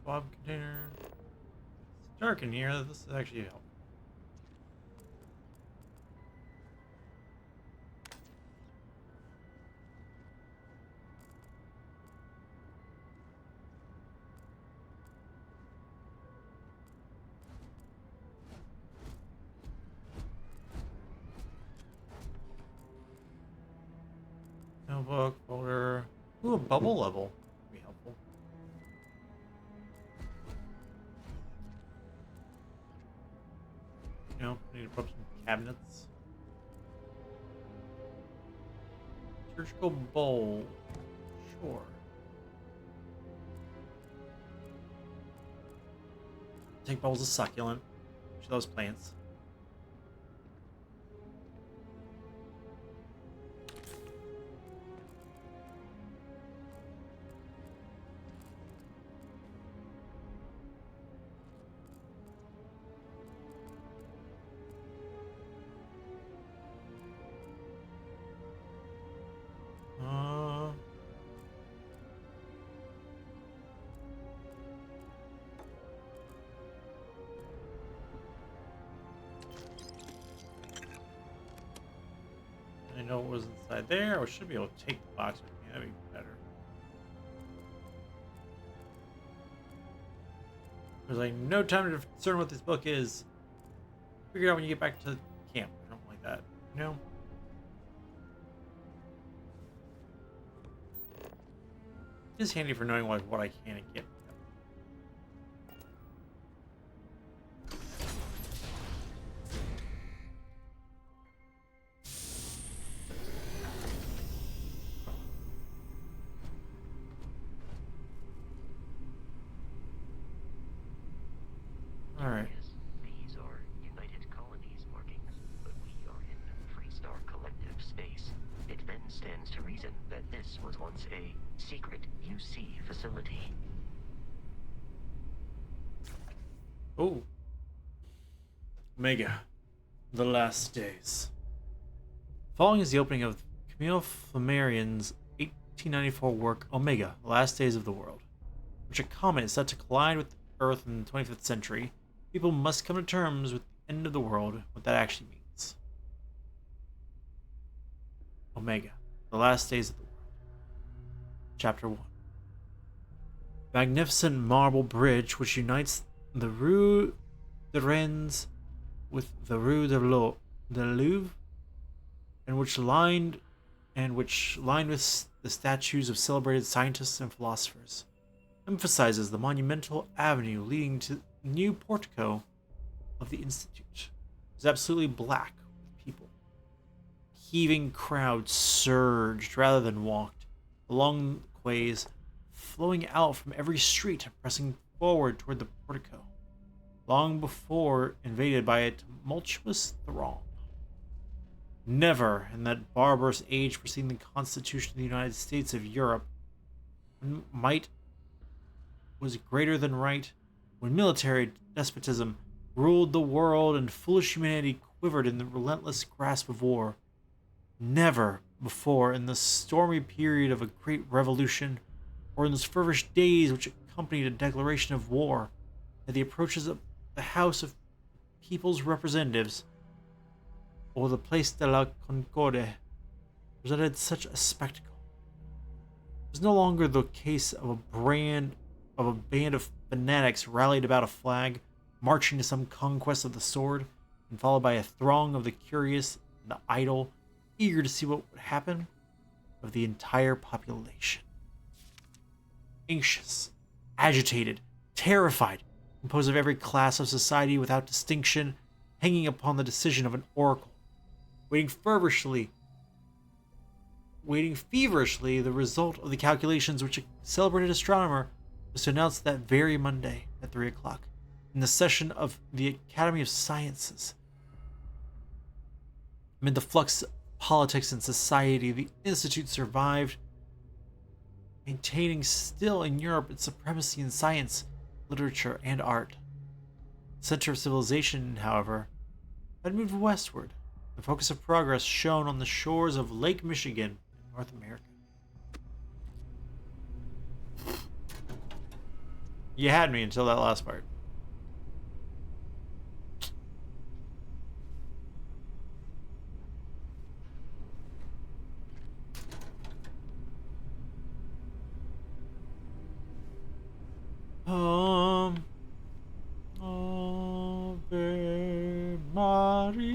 Swab container. It's dark in here. This is actually helpful. Notebook, folder. Ooh, a bubble level. Would be helpful. You know, need to put up some cabinets. Surgical bowl. Sure. Take bowls of succulent. She loves plants. I know what was inside there. I should be able to take the box with me. That'd be better. There's like no time to discern what this book is. Figure it out when you get back to camp or something like that. You know? It's handy for knowing like what I can and can't. Alright. These are United Colonies markings, but we are in Freestar Collective space. It then stands to reason that this was once a secret UC facility. Oh. Omega. The Last Days. Following is the opening of Camille Flammarion's 1894 work Omega, The Last Days of the World, which a comet is set to collide with Earth in the 25th century. People must come to terms with the end of the world, what that actually means. Omega, The Last Days of the World. Chapter 1. Magnificent marble bridge which unites the Rue de Rennes with the Rue de Louvre, and which lined with the statues of celebrated scientists and philosophers, emphasizes the monumental avenue leading to the new portico of the Institute. It was absolutely black with people. Heaving crowds surged rather than walked along the quays, flowing out from every street and pressing forward toward the portico, long before invaded by a tumultuous throng. Never in that barbarous age preceding the Constitution of the United States of Europe, when might was greater than right, when military despotism ruled the world and foolish humanity quivered in the relentless grasp of war, never before in the stormy period of a great revolution, or in those feverish days which accompanied a declaration of war, at the approaches of the House of People's Representatives, or the Place de la Concorde, presented such a spectacle. It was no longer the case of a band of fanatics rallied about a flag, marching to some conquest of the sword, and followed by a throng of the curious and the idle, eager to see what would happen, of the entire population. Anxious, agitated, terrified, composed of every class of society without distinction, hanging upon the decision of an oracle, waiting feverishly the result of the calculations which a celebrated astronomer was to announce that very Monday at 3 o'clock in the session of the Academy of Sciences. Amid the flux of politics and society, the Institute survived, maintaining still in Europe its supremacy in science, literature, and art. The center of civilization, however, had moved westward, the focus of progress shone on the shores of Lake Michigan in North America. You had me until that last part. Ave Maria.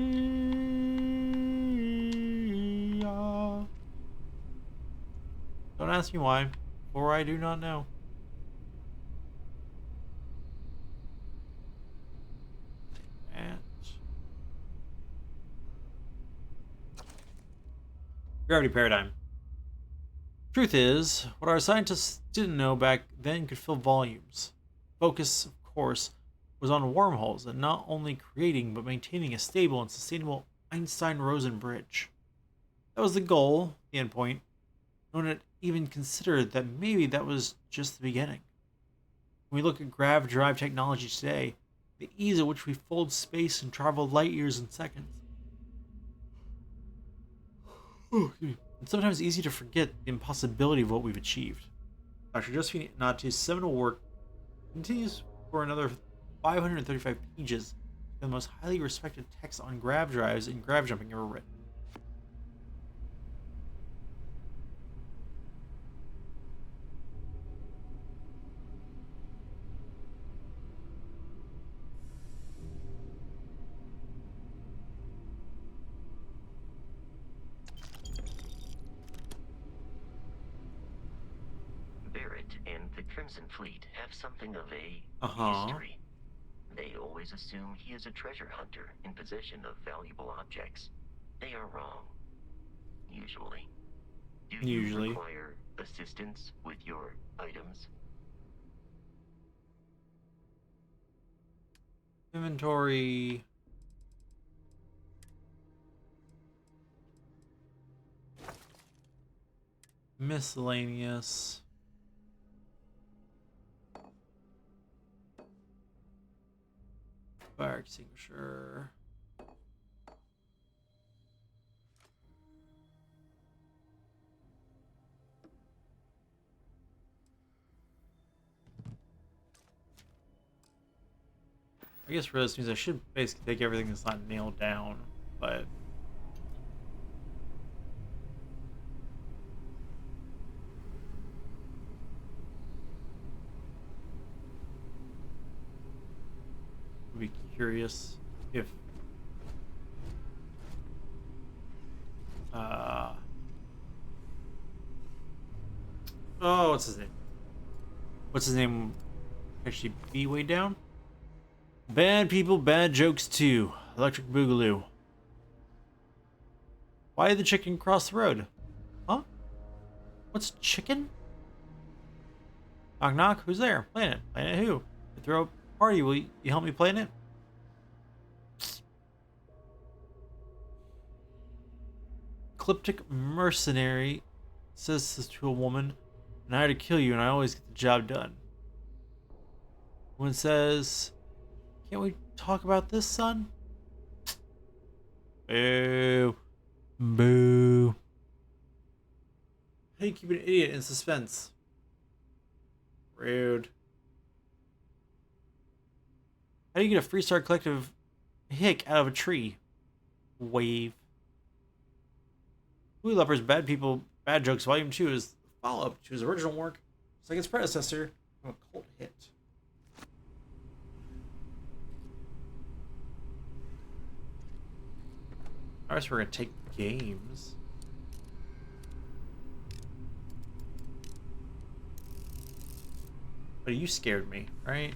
Don't ask me why, for I do not know. And gravity paradigm. Truth is, what our scientists didn't know back then could fill volumes. Focus, of course, was on wormholes and not only creating but maintaining a stable and sustainable Einstein-Rosen bridge. That was the goal, the endpoint. No one had even considered that maybe that was just the beginning. When we look at grav drive technology today, the ease at which we fold space and travel light years in seconds, it's sometimes easy to forget the impossibility of what we've achieved. Dr. Josephine Nati's seminal work continues for another 535 pages, the most highly respected text on grav drives and grav jumping ever written. Barrett Crimson Fleet have something of a Uh-huh. history. They always assume he is a treasure hunter in possession of valuable objects. They are wrong. Usually. Do you Usually. require assistance with your items? Inventory. Miscellaneous. Fire extinguisher. I guess for this means I should basically take everything that's not nailed down, but I'd be curious if oh, what's his name? What's his name? Actually, be way down. Bad people, bad jokes too. Electric Boogaloo. Why did the chicken cross the road? Huh? What's chicken? Knock knock. Who's there? Planet. Planet who? To throw a party. Will you help me plan it? Ecliptic mercenary says this to a woman, and I had to kill you, and I always get the job done. Woman says, "Can't we talk about this, son?" Boo. Boo. How do you keep an idiot in suspense? Rude. How do you get a Freestar Collective hick out of a tree? Wave. Blue Leopard's Bad People, Bad Jokes Volume 2 is the follow-up to his original work. It's like its predecessor, a cult hit. Alright, so we're gonna take games. But you scared me, right?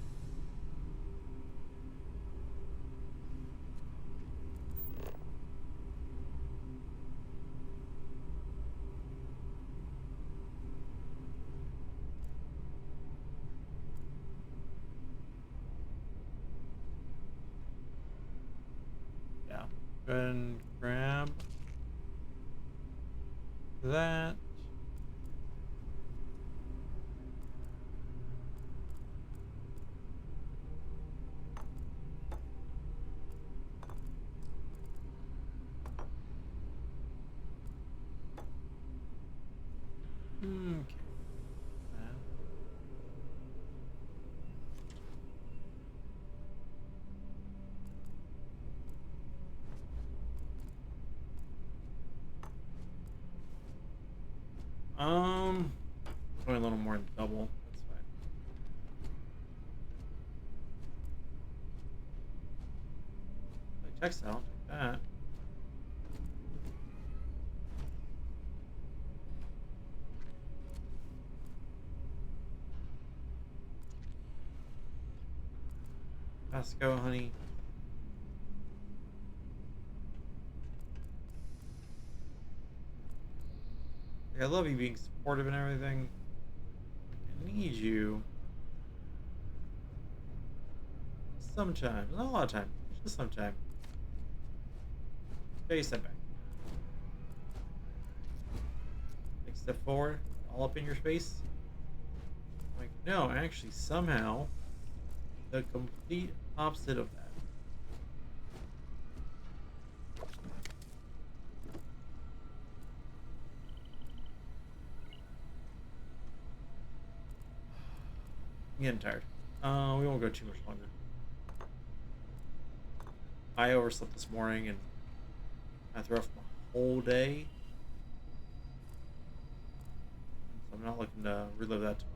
Yeah. Go ahead and grab that. Okay. Probably a little more than double. That's fine. Like textile, take that. Let's go, honey. Like, I love you being supportive and everything. I need you. Sometimes. Not a lot of time. Just sometimes. Take a step back. Take a step forward. All up in your space. Like, no, actually, somehow, the complete opposite of that. I'm getting tired. We won't go too much longer. I overslept this morning and I threw off my whole day. So I'm not looking to relive that tomorrow.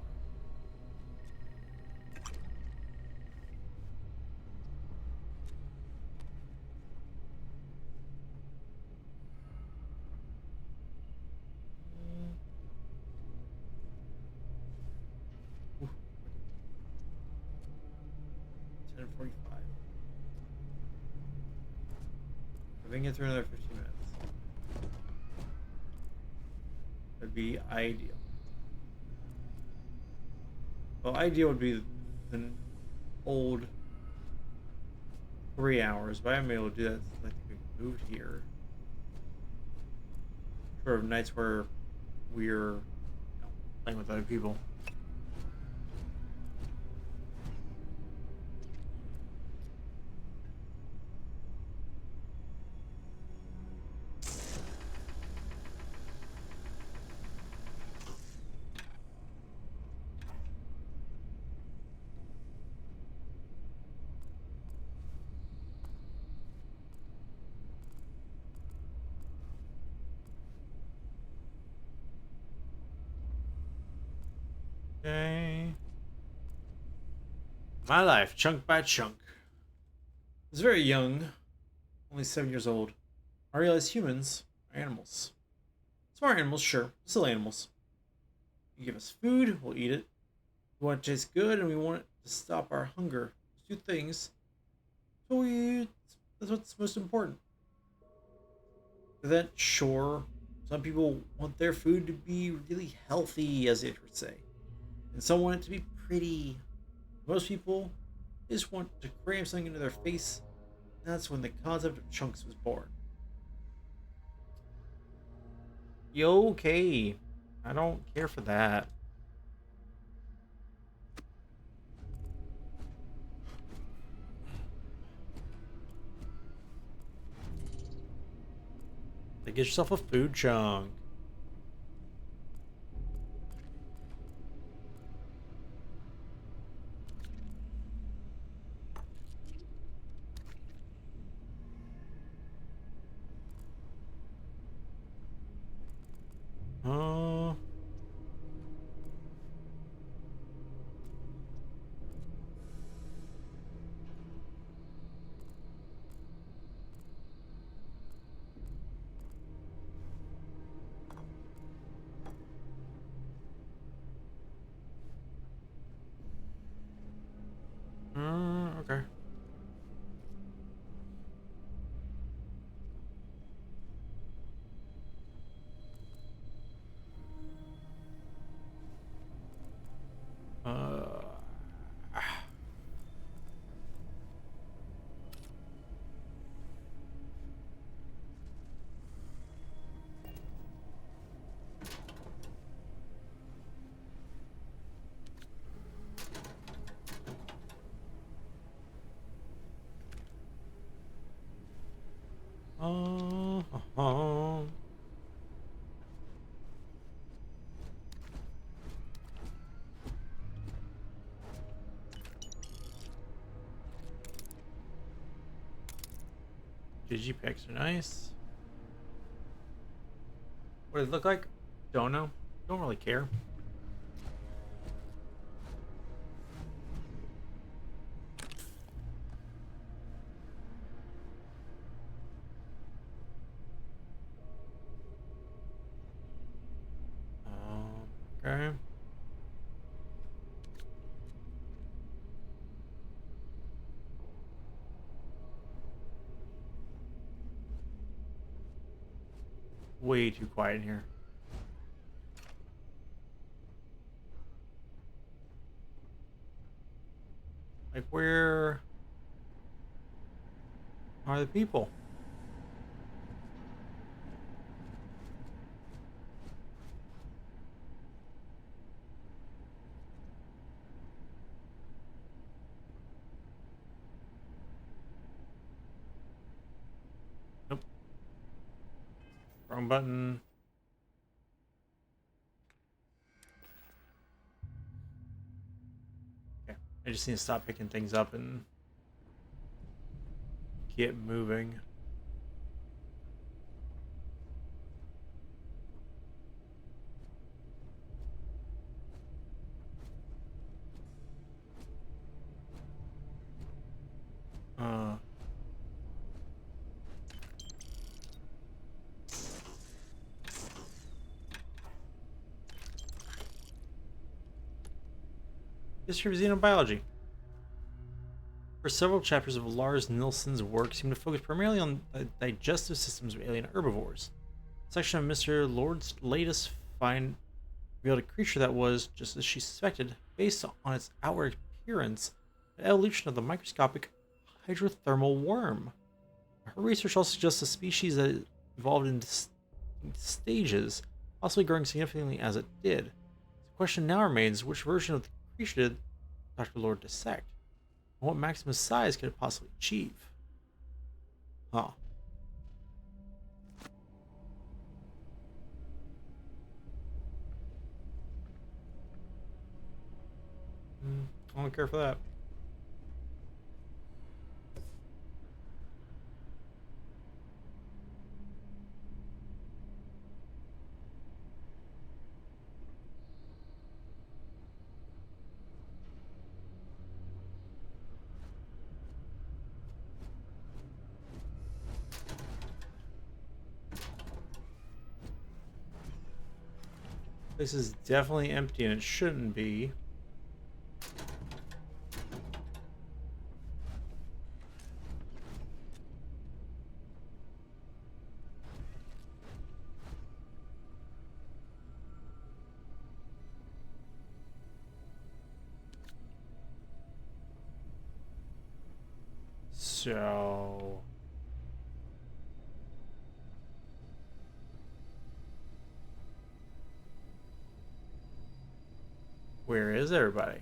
45. If we can get through another 15 minutes, that'd be ideal. Well, ideal would be an old 3 hours, but I haven't been able to do that since I think we moved here. Sort of nights where we're playing with other people. Okay. My life, chunk by chunk. I was very young, only 7 years old. I realized humans are animals. Smart animals, sure, still animals. You give us food, we'll eat it. We want it to taste good, and we want it to stop our hunger. Those two things. That's what's most important. For that, sure, some people want their food to be really healthy, as it would say. And some want it to be pretty. Most people just want to cram something into their face. That's when the concept of chunks was born. Yo, okay. I don't care for that. Get yourself a food chunk. Uh, okay. Uh, uh, uh, Digipacks are nice. What does it look like? Don't know. Don't really care. Okay. Way too quiet in here. Like, where are the people? Nope. Wrong button. Okay. I just need to stop picking things up and get moving. Uh, History of xenobiology. For several chapters of Lars Nilsson's work seem to focus primarily on the digestive systems of alien herbivores. A section of Mr. Lord's latest find revealed a creature that was, just as she suspected, based on its outward appearance, an evolution of the microscopic hydrothermal worm. Her research also suggests a species that evolved in stages, possibly growing significantly as it did. The question now remains, which version of the creature did Dr. Lord dissect? And what maximum size could it possibly achieve? Huh. I don't care for that. This is definitely empty and it shouldn't be. So... where is everybody?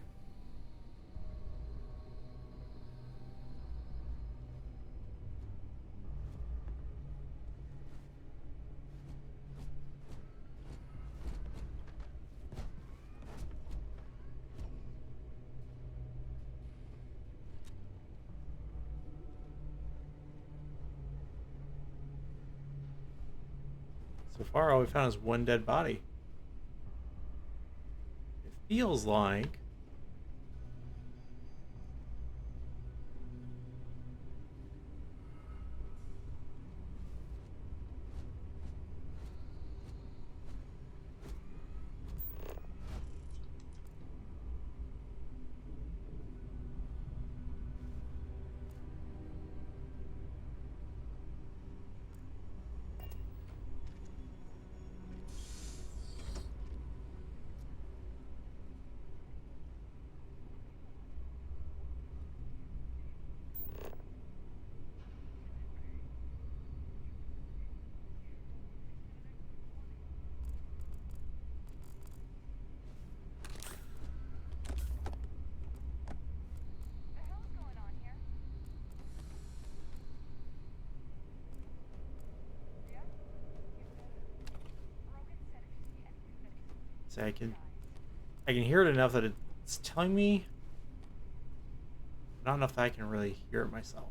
So far, all we found is one dead body. It feels like... So I can hear it enough that it's telling me, but not enough that I can really hear it myself.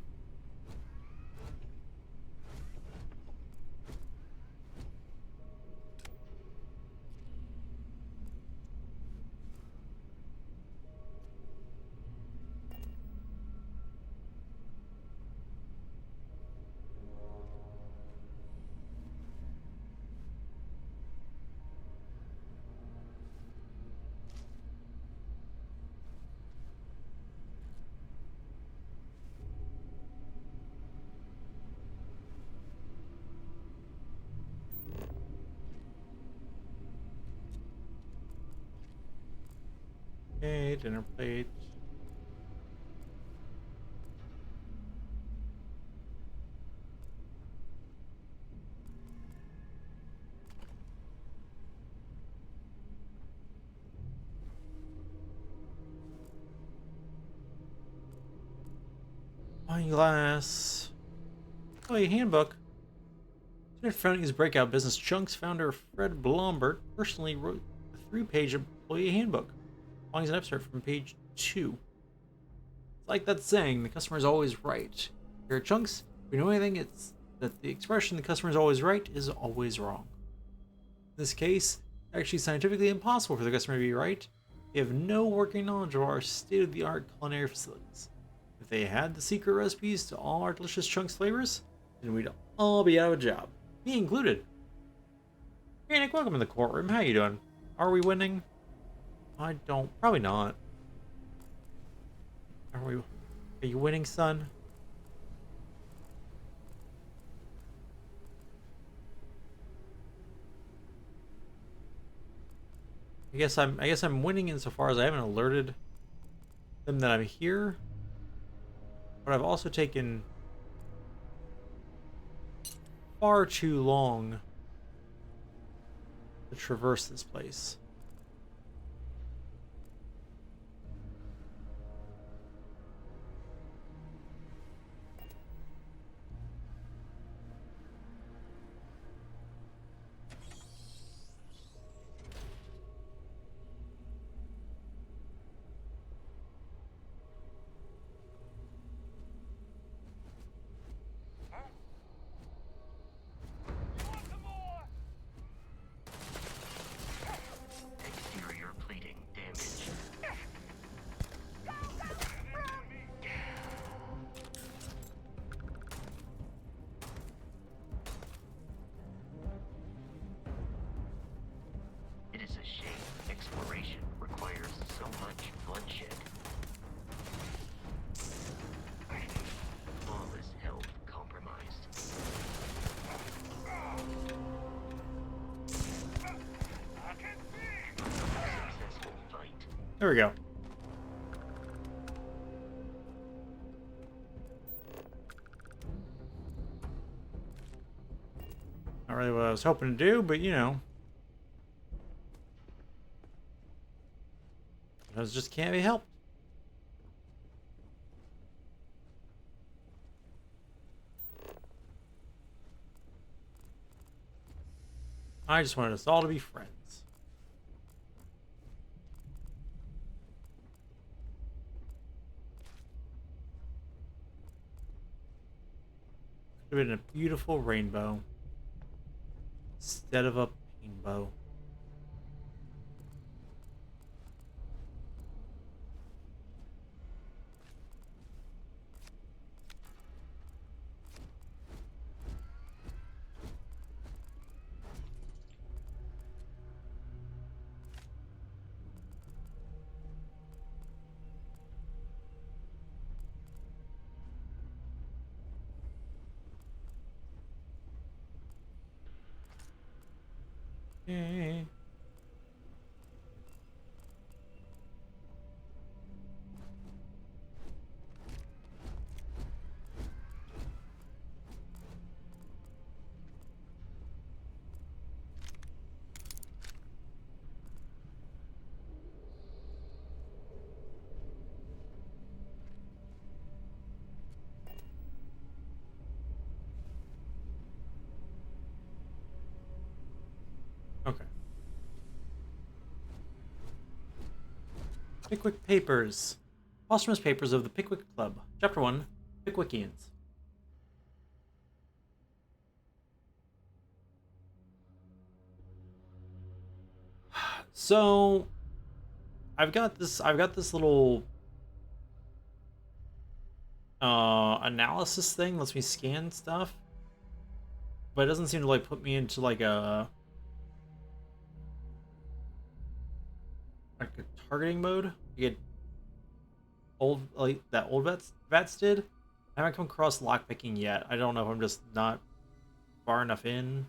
Okay, dinner plate. Wine glass. Oh, a handbook. After founding his breakout business, Chunk's founder Fred Blombert personally wrote a 3-page employee handbook. Following an excerpt from page 2. It's like that saying, the customer is always right. Here at Chunks, if we know anything, it's that the expression the customer is always right is always wrong. In this case, it's actually scientifically impossible for the customer to be right. They have no working knowledge of our state-of-the-art culinary facilities. If they had the secret recipes to all our delicious Chunks flavors, then we'd all be out of a job. Me included. Hey Nick, welcome to the courtroom. How you doing? Are we winning? I don't. Probably not. Are we? Are you winning, son? I guess I'm winning insofar as I haven't alerted them that I'm here. But I've also taken far too long to traverse this place. Exterior plating damaged. It is a shame exploration requires so much bloodshed. Flawless health compromised. Successful fight. There we go. Not really what I was hoping to do, but you know. Those just can't be helped. I just wanted us all to be friends. Could have been a beautiful rainbow instead of a painbow. Okay. Okay. Pickwick Papers. Posthumous Papers of the Pickwick Club. Chapter 1. Pickwickians. So I've got this little analysis thing, lets me scan stuff. But it doesn't seem to like put me into like a targeting mode. You get old like that old vets did. I haven't come across lockpicking yet. I don't know if I'm just not far enough in.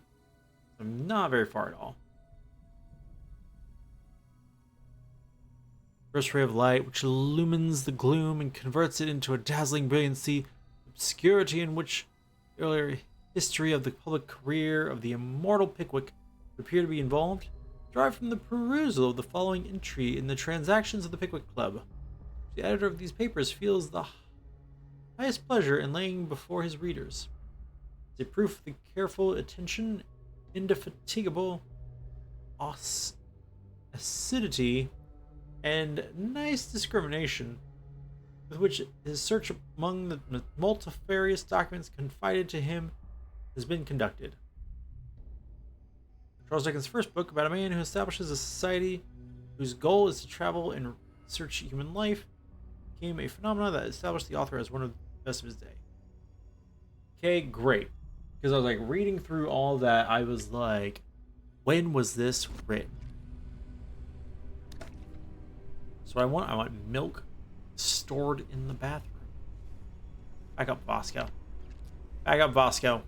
I'm not very far at all. First ray of light, which illumines the gloom and converts it into a dazzling brilliancy, obscurity in which the earlier history of the public career of the immortal Pickwick would appear to be involved, derived from the perusal of the following entry in the Transactions of the Pickwick Club. The editor of these papers feels the highest pleasure in laying before his readers. As a proof of the careful attention, indefatigable acidity, and nice discrimination with which his search among the multifarious documents confided to him has been conducted. Charles Dickens' first book, about a man who establishes a society whose goal is to travel and search human life, became a phenomenon that established the author as one of the best of his day. Okay, great. Because I was like reading through all that, I was like, when was this written? So I want milk stored in the bathroom. Back up, Vasco. Back up, Vasco.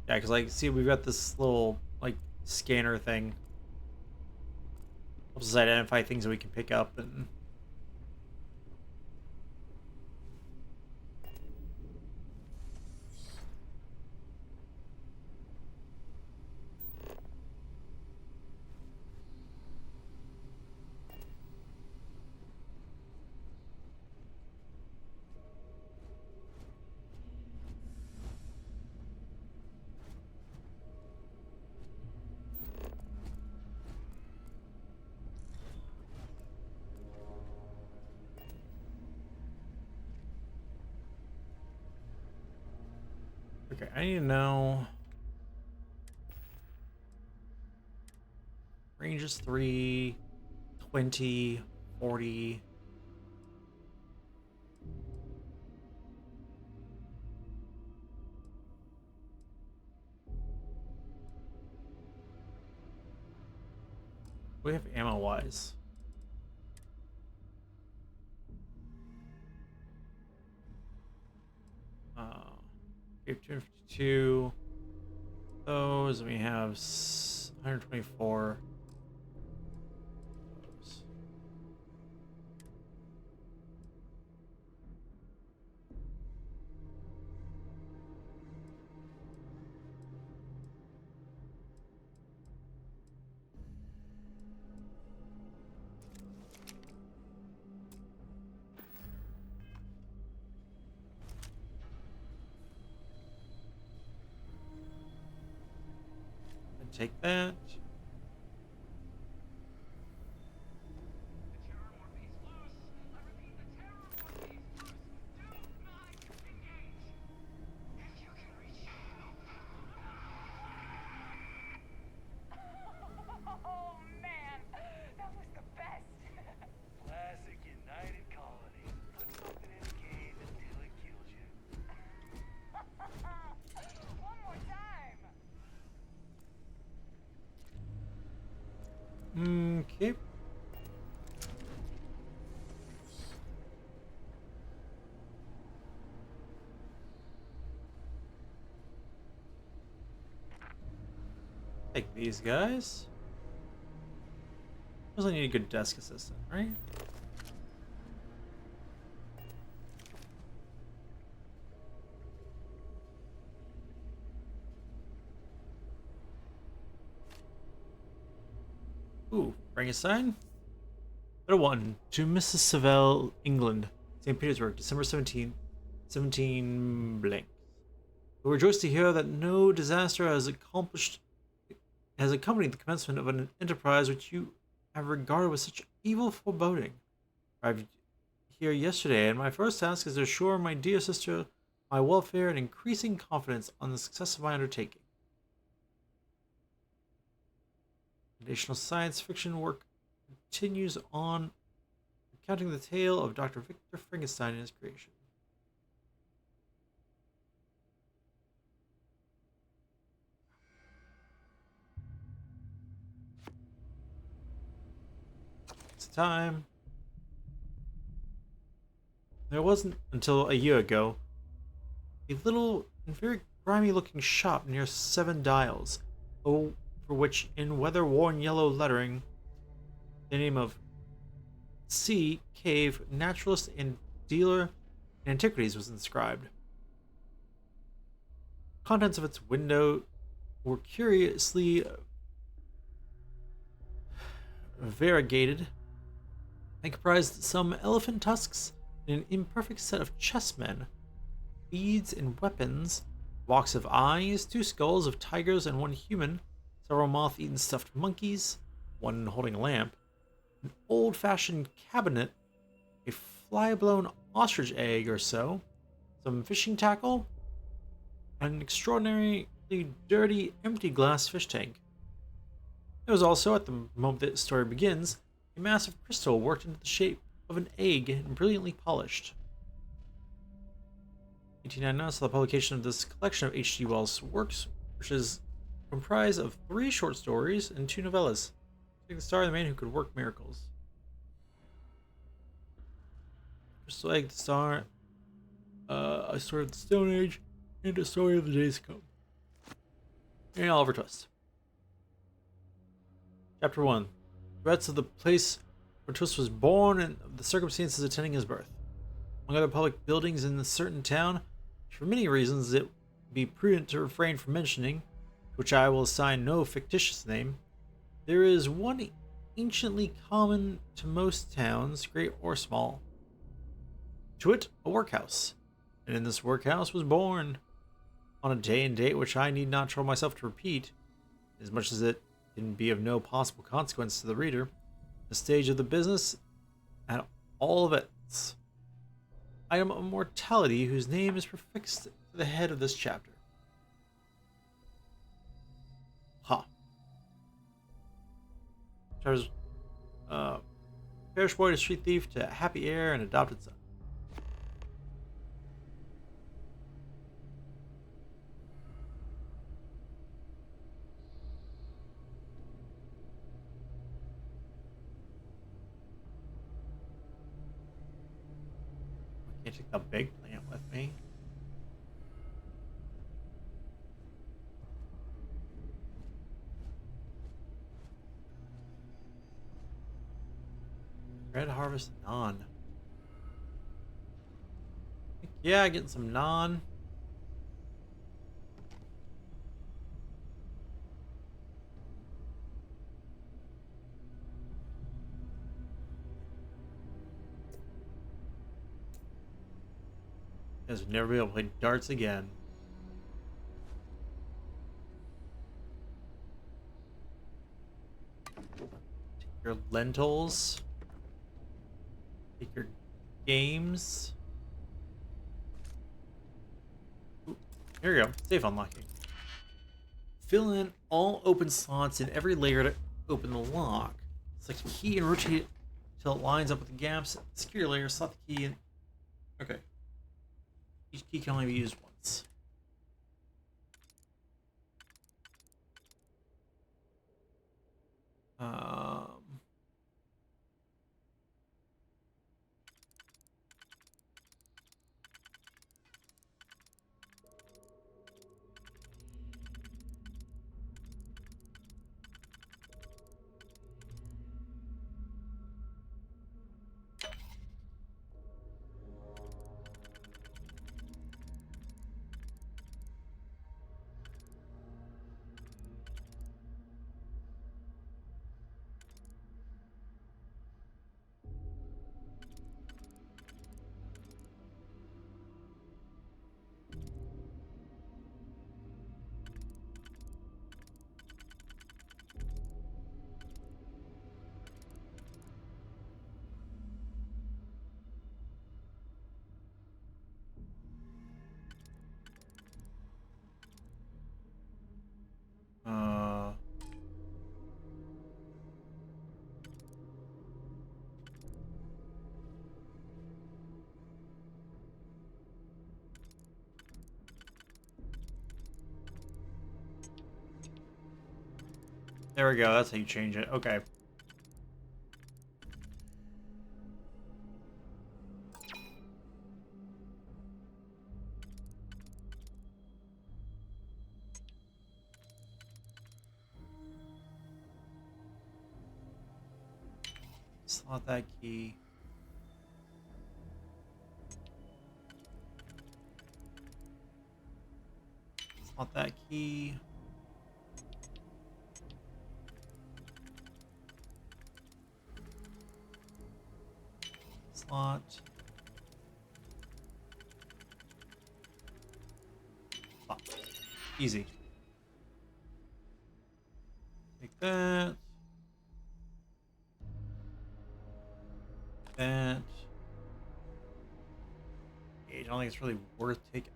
Yeah, because like, see, we've got this little like scanner thing. Helps us identify things that we can pick up and. Okay, I need to know. Range is 3, 20, 40. We have ammo wise. We have 252. Those, and we have 124. Those. Take that. Oh man, that was the best. Classic United Colonies. Put something in a cage until it kills you. One more time. Okay. Take these guys. Really need a good desk assistant, right? Ooh, Frankenstein. Letter 1 to Mrs. Savell, England, St. Petersburg, December 17th, 17 blank. We rejoice to hear that no disaster has accompanied the commencement of an enterprise which you have regarded with such evil foreboding. I arrived here yesterday, and my first task is to assure my dear sister my welfare and increasing confidence on the success of my undertaking. Additional science fiction work continues on, recounting the tale of Dr. Victor Frankenstein and his creation. It's time. There wasn't until a year ago a little and very grimy looking shop near Seven Dials, for which in weather-worn yellow lettering the name of C. Cave Naturalist and Dealer in Antiquities was inscribed. Contents of its window were curiously variegated and comprised some elephant tusks and an imperfect set of chessmen, beads and weapons, blocks of eyes, 2 skulls of tigers and 1 human, several moth-eaten stuffed monkeys, 1 holding a lamp, an old-fashioned cabinet, a fly-blown ostrich egg or so, some fishing tackle, and an extraordinarily dirty, empty glass fish tank. There was also, at the moment that the story begins, a massive crystal worked into the shape of an egg and brilliantly polished. 1899 saw the publication of this collection of H.G. Wells' works, which is comprised of 3 short stories and 2 novellas. Taking the star of the man who could work miracles. Just like the star, a story of the Stone Age, and a story of the days to come. And Oliver Twist. Chapter 1. Threats of the place where Twist was born and the circumstances attending his birth. Among other public buildings in a certain town, which for many reasons it would be prudent to refrain from mentioning, to which I will assign no fictitious name, there is one anciently common to most towns, great or small. To wit, a workhouse. And in this workhouse was born, on a day and date which I need not trouble myself to repeat, as much as it can be of no possible consequence to the reader, the stage of the business at all events. Item of mortality whose name is prefixed to the head of this chapter. Ha. Chapters, parish boy to street thief to happy heir and adopted son. I can't take the big plant with me. Red harvest non. Yeah, getting some non. Guys would never be able to play darts again. Take your lentils. Take your games. Ooh, here we go. Safe unlocking. Fill in all open slots in every layer to open the lock. Select a key and rotate it until it lines up with the gaps. Secure layer, slot the key in. Okay. Each key can only be used once. There we go. That's how you change it. Okay. Slot that key. Slot that key. Slot. Oh, easy. Take that. That. I don't think it's really worth taking.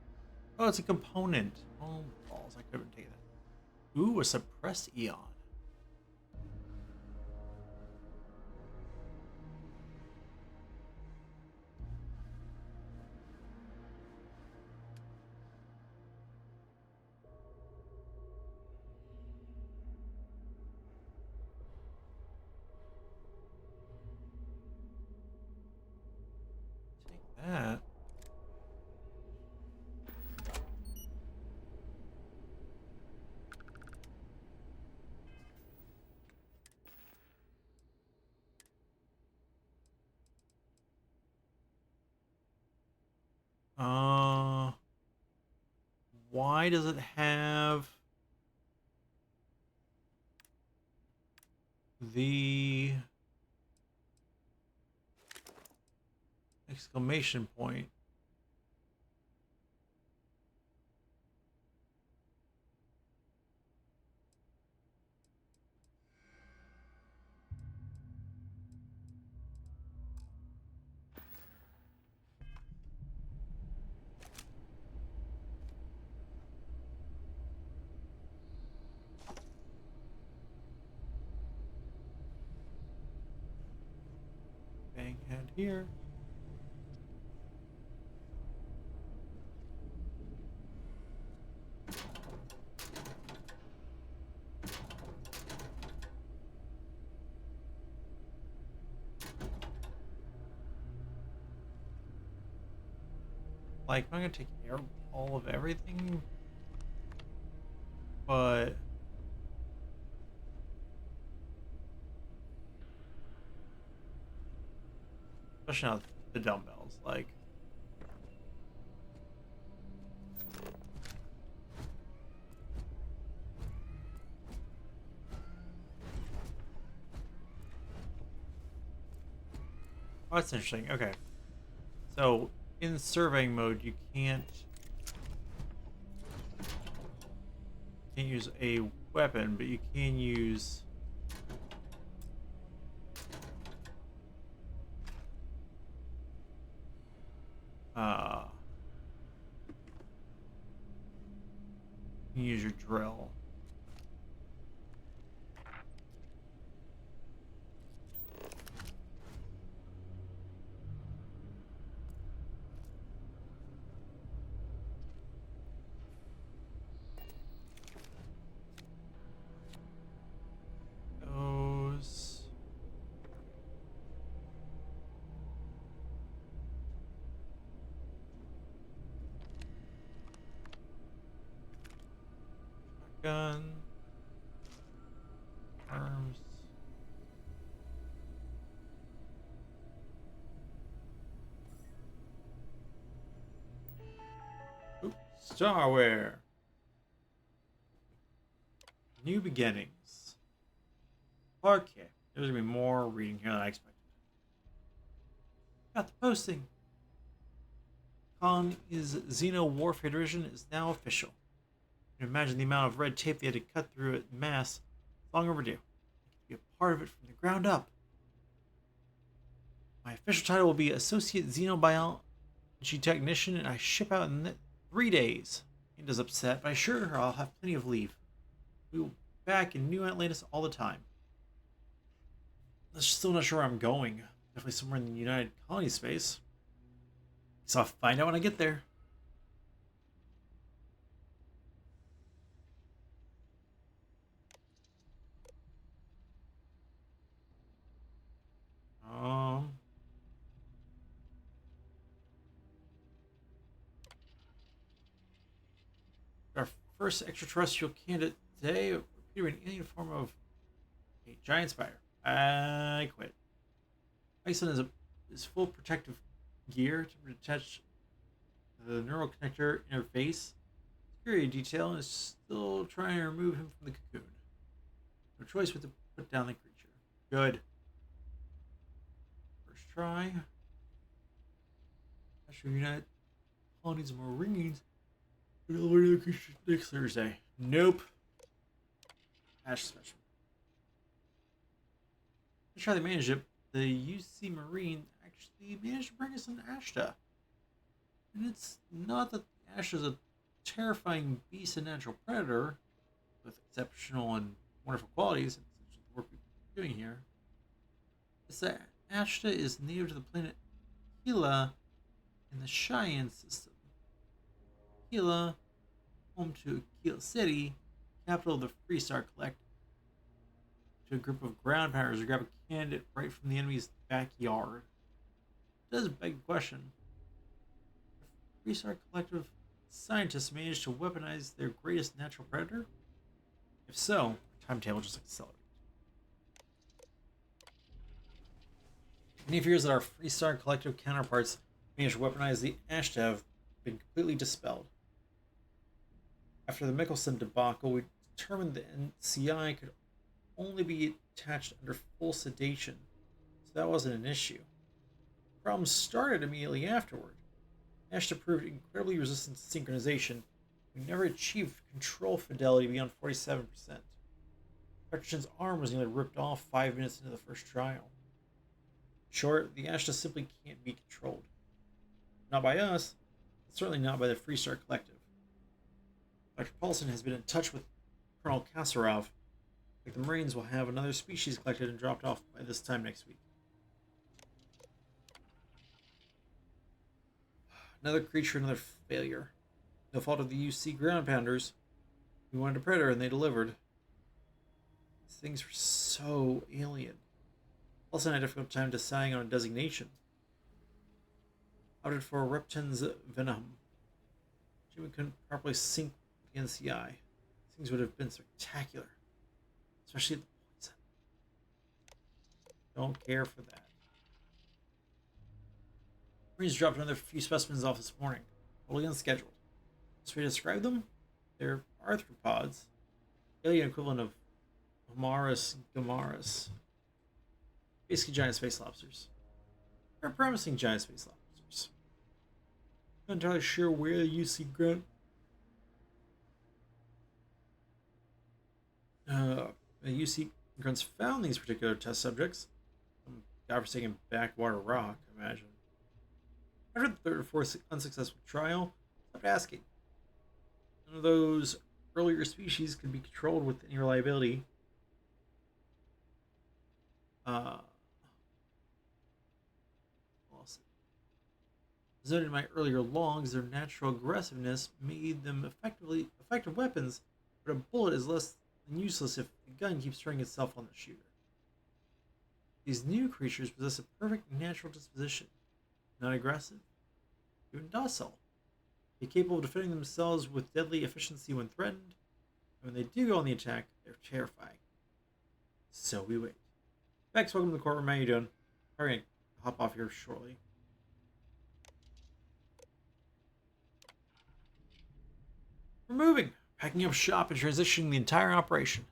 Oh, it's a component. Oh, balls. I couldn't take that. Ooh, a suppressed eon. Why does it have the exclamation point? Bang head here. Like, I'm gonna take care of all of everything, but especially not the dumbbells. Like, oh, that's interesting. Okay, so in surveying mode, you can't use a weapon, but you can use you can use your drill. Those. Gun. Arms. Oops. Starware. New beginnings. Okay. There's gonna be more reading here than I expected. Got the posting. Kong is Xeno Warfare Division is now official. You can imagine the amount of red tape they had to cut through at mass. Long overdue. I can be a part of it from the ground up. My official title will be Associate Xenobiology Technician, and I ship out in 3 days. Anda's upset, but I assure her I'll have plenty of leave. We will be back in New Atlantis all the time. I'm still not sure where I'm going. Definitely somewhere in the United Colony space. So I'll find out when I get there. Our first extraterrestrial candidate today appeared in alien form of a giant spider. I quit. Iceland is full protective gear to attach the neural connector interface. Security detail is still trying to remove him from the cocoon. No choice but to put down the creature. Good. First try. Astro United Colonies of Marines. We'll learn the creature next Thursday. Nope. Ash special. Let's try to manage it. The UC Marine actually managed to bring us an Ashta. And it's not that the Ashta is a terrifying beast and natural predator with exceptional and wonderful qualities. It's the work we're doing here. It's that Ashta is native to the planet Hela in the Cheyenne system. Hela, home to Akila City, capital of the Freestar Collective. To a group of ground pounders to grab a candidate right from the enemy's backyard. It does beg the question. If Freestar Collective scientists managed to weaponize their greatest natural predator? If so, our timetable just accelerates. Many fears that our Freestar Collective counterparts managed to weaponize the Ashtav been completely dispelled. After the Mickelson debacle, we determined the NCI could only be attached under full sedation, so that wasn't an issue. The problem started immediately afterward. Ashta proved incredibly resistant to synchronization. We never achieved control fidelity beyond 47%. Dr. Chen's arm was nearly ripped off 5 minutes into the first trial. In short, the Ashta simply can't be controlled. Not by us, and certainly not by the Freestar Collective. Dr. Paulson has been in touch with Colonel Kasarov. Like the Marines will have another species collected and dropped off by this time next week. Another creature, another failure. No fault of the UC ground pounders. We wanted a predator and they delivered. These things were so alien. Also had a difficult time deciding on a designation. Opted for Repton's Venom. Jimmy couldn't properly sync the NCI. Things would have been spectacular. Especially the poison. Don't care for that. Marines dropped another few specimens off this morning. Totally unscheduled. Best way to describe them? They're arthropods. Alien equivalent of Homarus gamaris. Basically giant space lobsters. They're promising giant space lobsters. Not entirely sure where the UC grunt. The UC grunts found these particular test subjects. Some godforsaken backwater rock, I imagine. After the third or fourth unsuccessful trial, I stopped asking. None of those earlier species could be controlled with any reliability. As noted in my earlier logs, their natural aggressiveness made them effective weapons, but a bullet is less than useless if the gun keeps turning itself on the shooter. These new creatures possess a perfect natural disposition. Not aggressive, even docile. They're capable of defending themselves with deadly efficiency when threatened, and when they do go on the attack, they're terrifying. So we wait. Bex, welcome to the courtroom. How you doing? Probably gonna hop off here shortly. We're moving, packing up shop and transitioning the entire operation.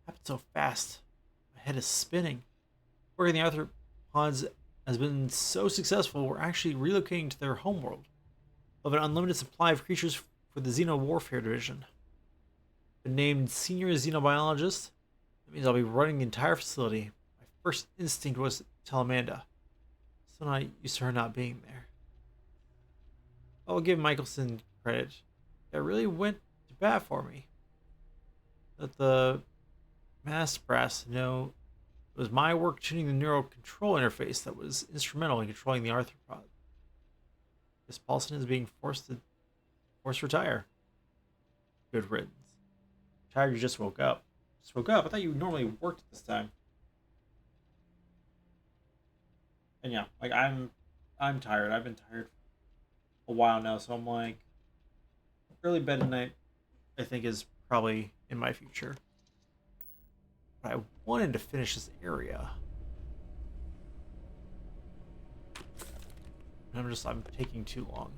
Happened so fast. My head is spinning. Working the arthropods has been so successful, we're actually relocating to their homeworld. We'll have an unlimited supply of creatures for the Xeno Warfare Division. Been named Senior Xenobiologist. That means I'll be running the entire facility. My first instinct was to tell Amanda. Still not used to her not being there. I'll give Michelson credit. That really went to bat for me. Let the mass brass know it was my work tuning the neural control interface that was instrumental in controlling the arthropod. Miss Paulson is being forced to retire. Good riddance. Tired you just woke up. Just woke up? I thought you normally worked at this time. And yeah, like I'm tired. I've been tired for a while now, so I'm like early bed at night I think is probably in my future. But I wanted to finish this area. And I'm taking too long.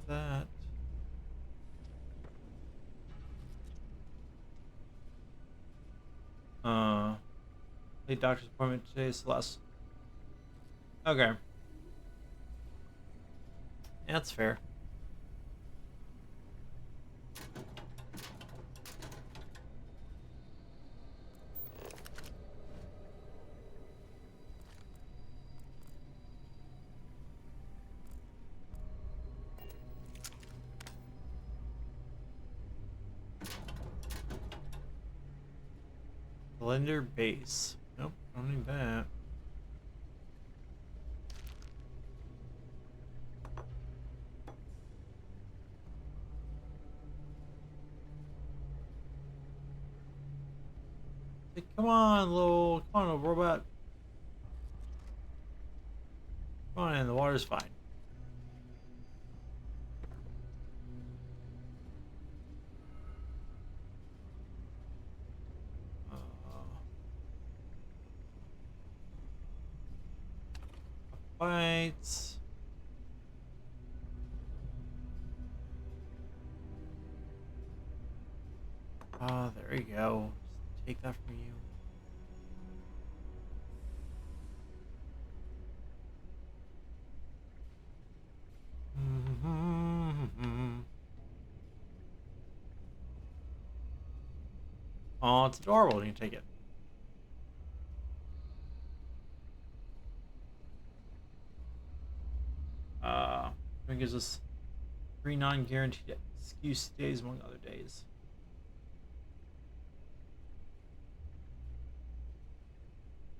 That. Late doctor's appointment today, Celeste. Okay. Yeah, that's fair. Blender base. Nope, don't need that. Hey, come on, little robot. Come on in, the water's fine. Fights. Ah, there you go. Just take that from you. Oh, it's adorable. You can take it. It gives us 3 non-guaranteed excuse days among other days.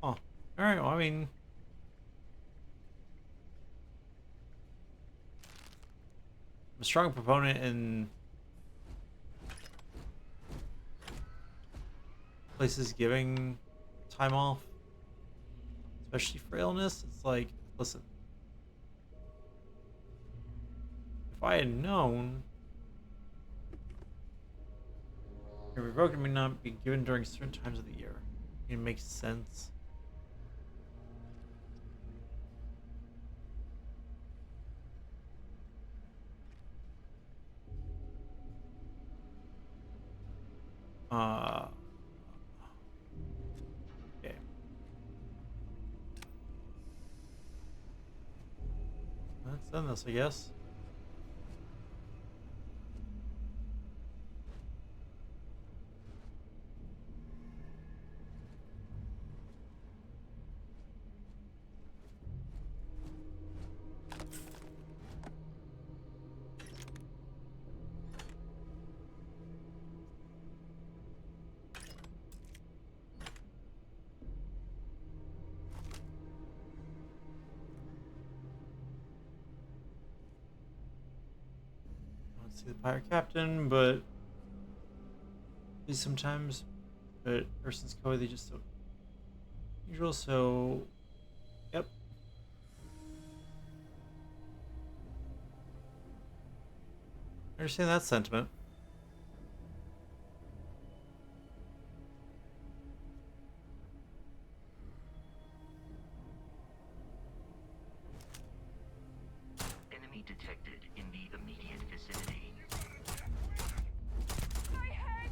Oh, all right. Well, I mean, I'm a strong proponent in places giving time off, especially for illness. It's like, listen, if I had known a revoke may not be given during certain times of the year, it makes sense. Okay. Let's end this, I guess. See the pirate captain, but these sometimes, but person's code they just don't usual. So, yep. I understand that sentiment. Enemy detected in the immediate vicinity. My head!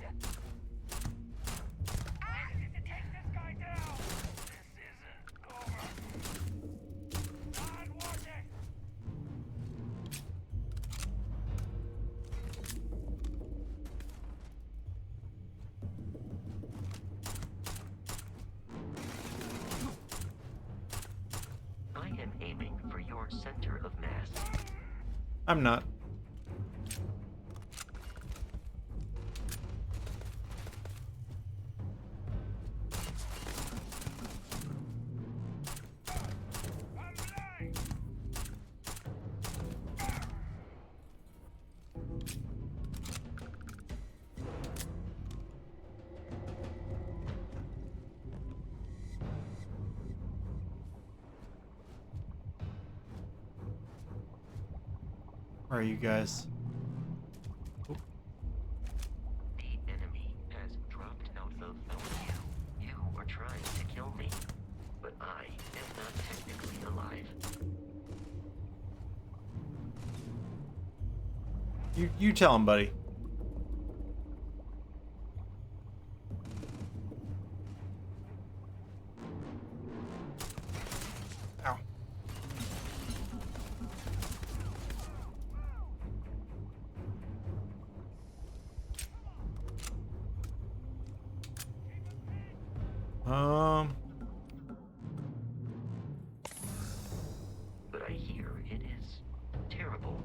I need to take this guy down! This isn't over. God watching! I am aiming for your center of mass. I'm not. Where are you guys? Oh. The enemy has dropped out of our view. You are trying to kill me, but I am not technically alive. You tell him, buddy. Ow. But I hear it is terrible.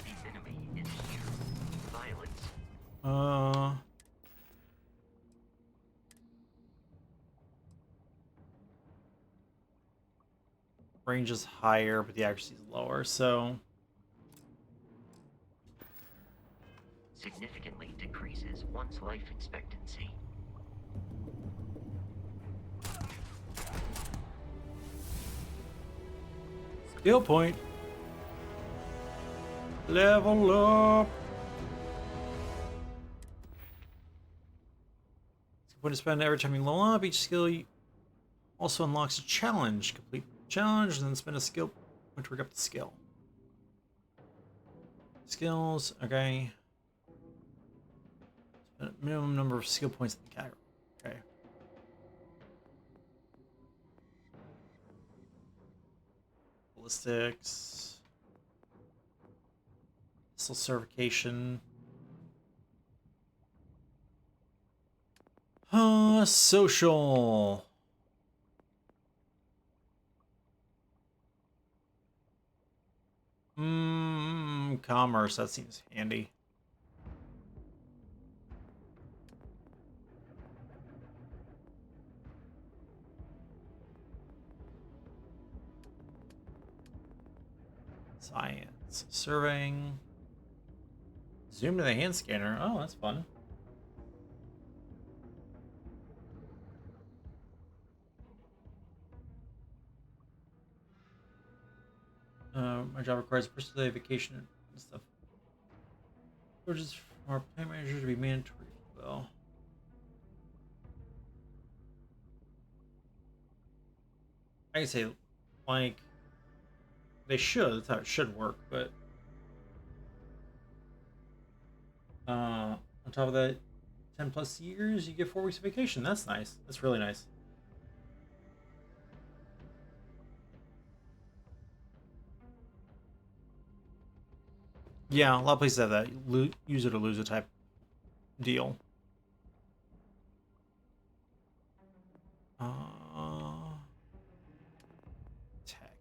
The enemy is here. Violence. range is higher, but the accuracy is lower, so... Significantly decreases one's life expectancy. Skill point. Level up. Skill point to spend every time you level up. Each skill also unlocks a challenge. Complete the challenge and then spend a skill point to work up the skill. Skills, okay. Spend a minimum number of skill points in the category. Okay. Ballistics. Missile certification. Social. Commerce, that seems handy. Science. Surveying. Zoom to the hand scanner. Oh, that's fun. My job requires a personal vacation and stuff. Orders from our plant manager to be mandatory. Well, I can say, like, they should. That's how it should work. But on top of that, 10+ years, you get 4 weeks of vacation. That's nice. That's really nice. Yeah, a lot of places have that. Use it or lose it type deal. Tech.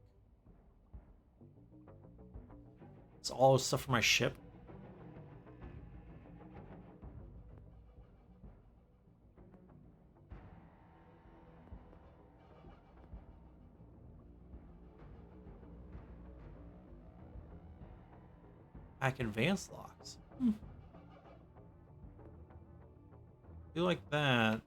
It's all stuff for my ship. Hack advanced locks. Feel like that.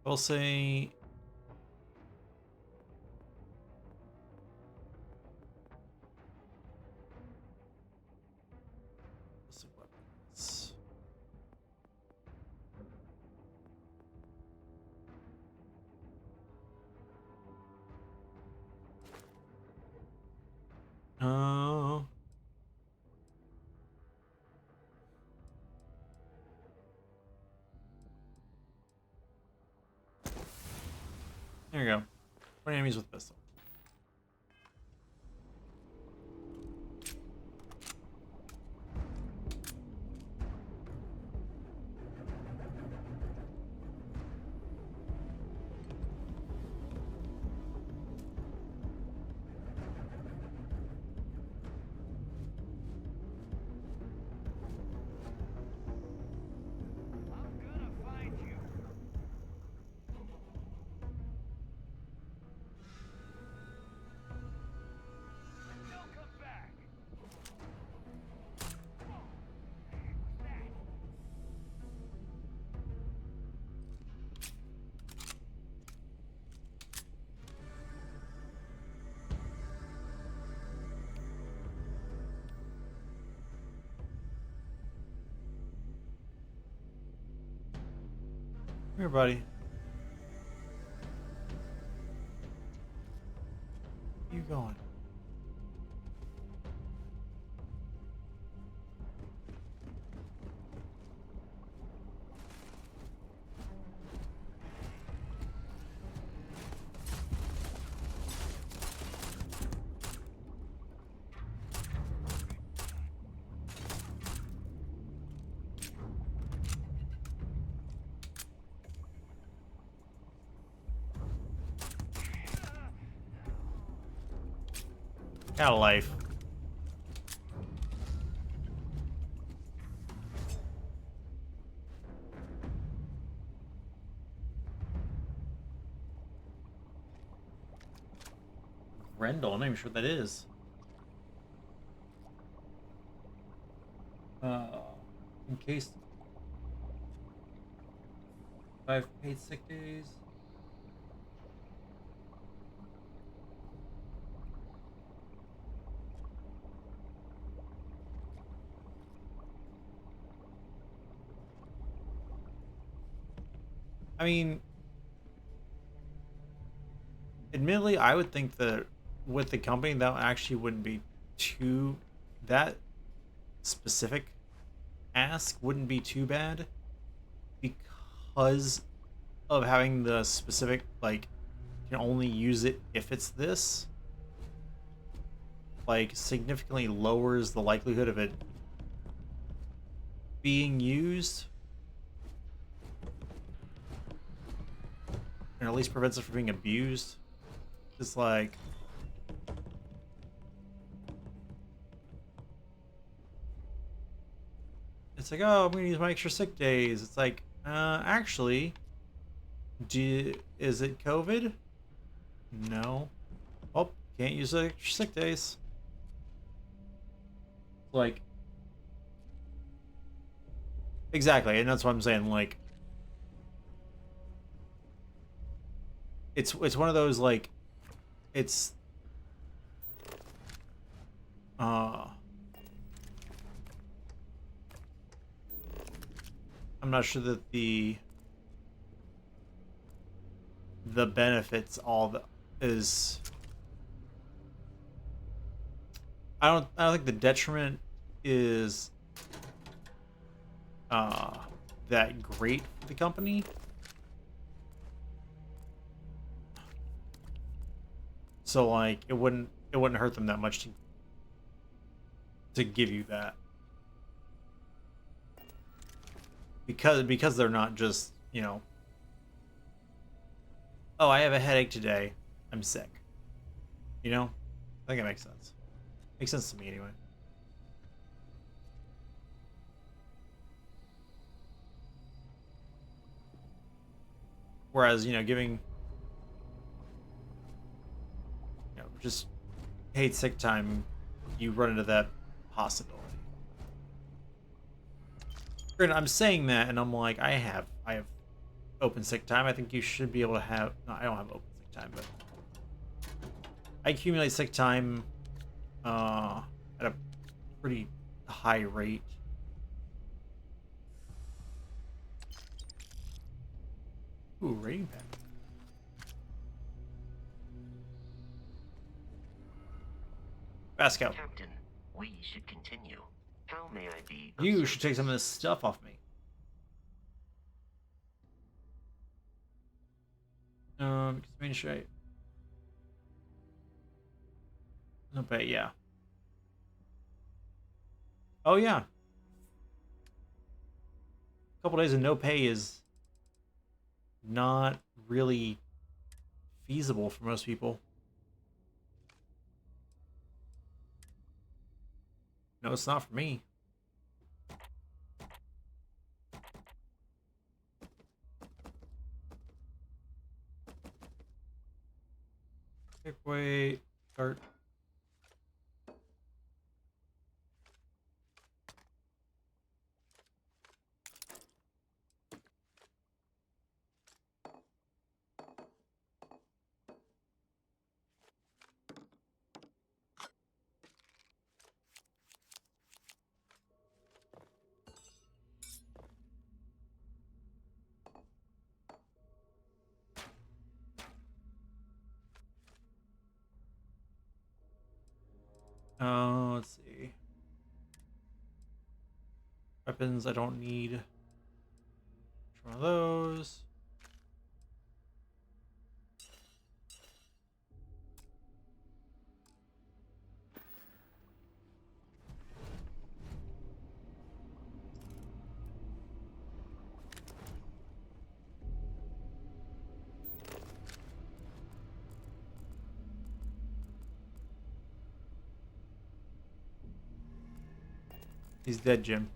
I'll say weapons. There you go. 20 enemies with pistol. I'm gonna find you. Don't come back. What's that? Here, buddy. Where you going? Out of life. Grendel. I'm not even sure what that is. In case 5 paid sick days. I mean, admittedly, I would think that with the company, that actually wouldn't be too, that specific ask wouldn't be too bad because of having the specific, like, can only use it if it's this, like, significantly lowers the likelihood of it being used, and at least prevents it from being abused. It's like, oh, I'm gonna use my extra sick days. It's like, actually, is it COVID? No. Oh, can't use the extra sick days. Like, exactly, and that's what I'm saying. Like, it's one of those, like, it's I'm not sure that the benefits all the is I don't think the detriment is that great for the company. So like it wouldn't hurt them that much to give you that. Because they're not just, you know, oh, I have a headache today, I'm sick. You know? I think it makes sense. Makes sense to me anyway. Whereas, you know, giving, you know, just paid sick time, you run into that possibility. Granted, I'm saying that, and I'm like, I have open sick time. I think you should be able to have. No, I don't have open sick time, but I accumulate sick time at a pretty high rate. Ooh, rating pack. Basco. Captain, we should continue. How may I be? You should take some of this stuff off me. Just making sure I... No pay, yeah. Oh yeah. A couple days of no pay is not really feasible for most people. No, it's not for me. Quick wait, start. Let's see. Weapons I don't need. Which one of those? He's dead, Jim.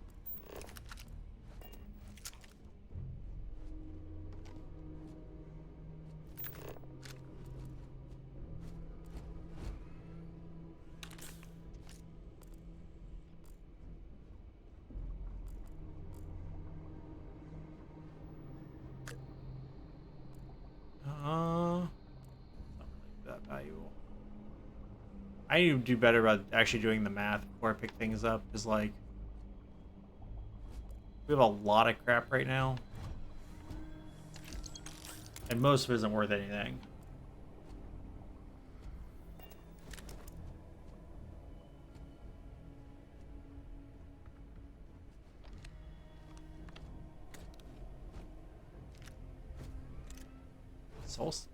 I need to do better about actually doing the math before I pick things up, because, like, we have a lot of crap right now. And most of it isn't worth anything. Solstice.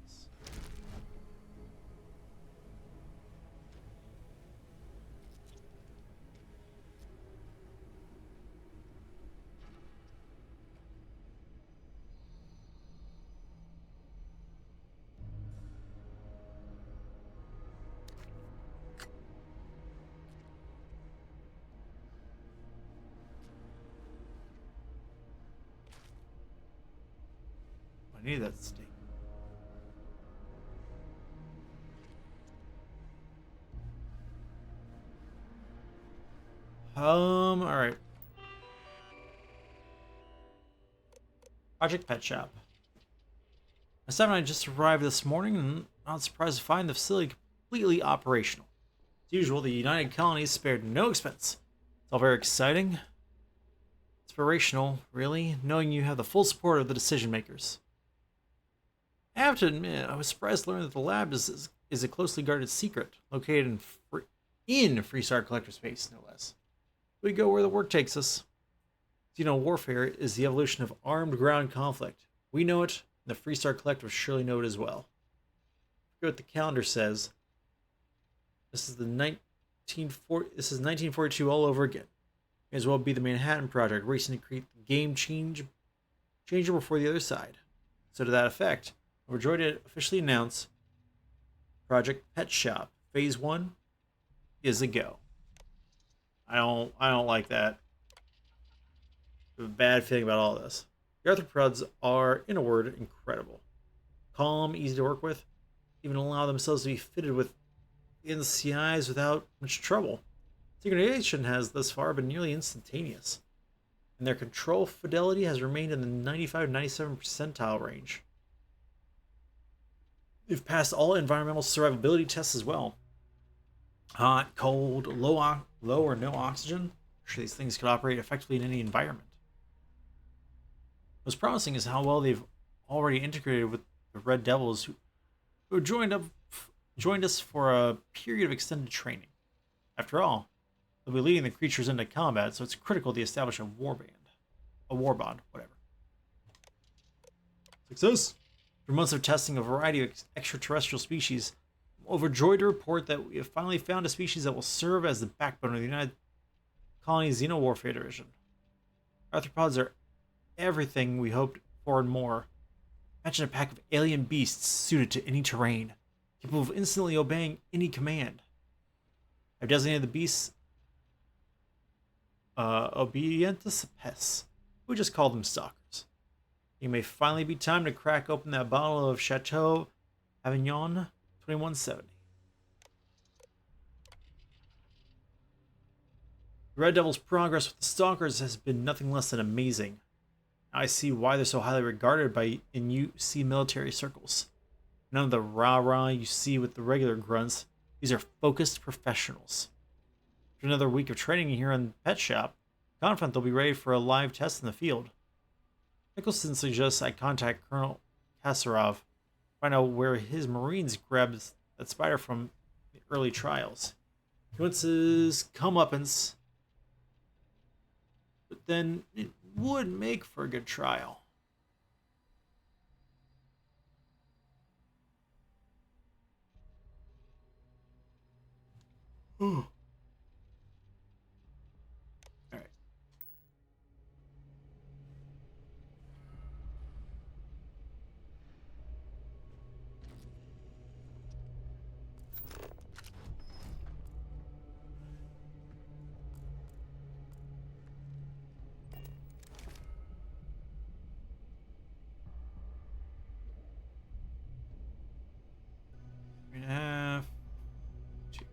I need that steak. Alright. Project Pet Shop. My son and I just arrived this morning, and I'm not surprised to find the facility completely operational. As usual, the United Colonies spared no expense. It's all very exciting. Inspirational, really, knowing you have the full support of the decision makers. I have to admit, I was surprised to learn that the lab is a closely guarded secret, located in Freestar Collector Space, no less. We go where the work takes us. Warfare is the evolution of armed ground conflict. We know it, and the Freestar Collective surely know it as well. Forget what the calendar says. This is 1942 all over again. May as well be the Manhattan Project, racing to create the game changer before the other side. So to that effect, we're joined to officially announce Project Pet Shop Phase 1 is a go. I don't like that. I have a bad feeling about all this. The arthropods are, in a word, incredible. Calm, easy to work with, even allow themselves to be fitted with NCIs without much trouble. Synchronization has thus far been nearly instantaneous, and their control fidelity has remained in the 95-97 percentile range. They've passed all environmental survivability tests as well. Hot, cold, low or no oxygen. I'm sure these things could operate effectively in any environment. What's promising is how well they've already integrated with the Red Devils who joined us for a period of extended training. After all, they'll be leading the creatures into combat, so it's critical to establish a war bond, whatever. Success! Through months of testing a variety of extraterrestrial species, I'm overjoyed to report that we have finally found a species that will serve as the backbone of the United Colonies Xenowarfare Division. Arthropods are everything we hoped for and more. Imagine a pack of alien beasts suited to any terrain, capable of instantly obeying any command. I've designated the beasts Obedientes Pes. We just call them stalkers. It may finally be time to crack open that bottle of Chateau Avignon 2170. The Red Devil's progress with the stalkers has been nothing less than amazing. I see why they're so highly regarded in UC military circles. None of the rah-rah you see with the regular grunts. These are focused professionals. After another week of training here in the Pet Shop, confident they'll be ready for a live test in the field. Nicholson suggests I contact Colonel Kasarov, find out where his Marines grabbed that spider from the early trials. He wants his comeuppance, but then it would make for a good trial. All right. We have two.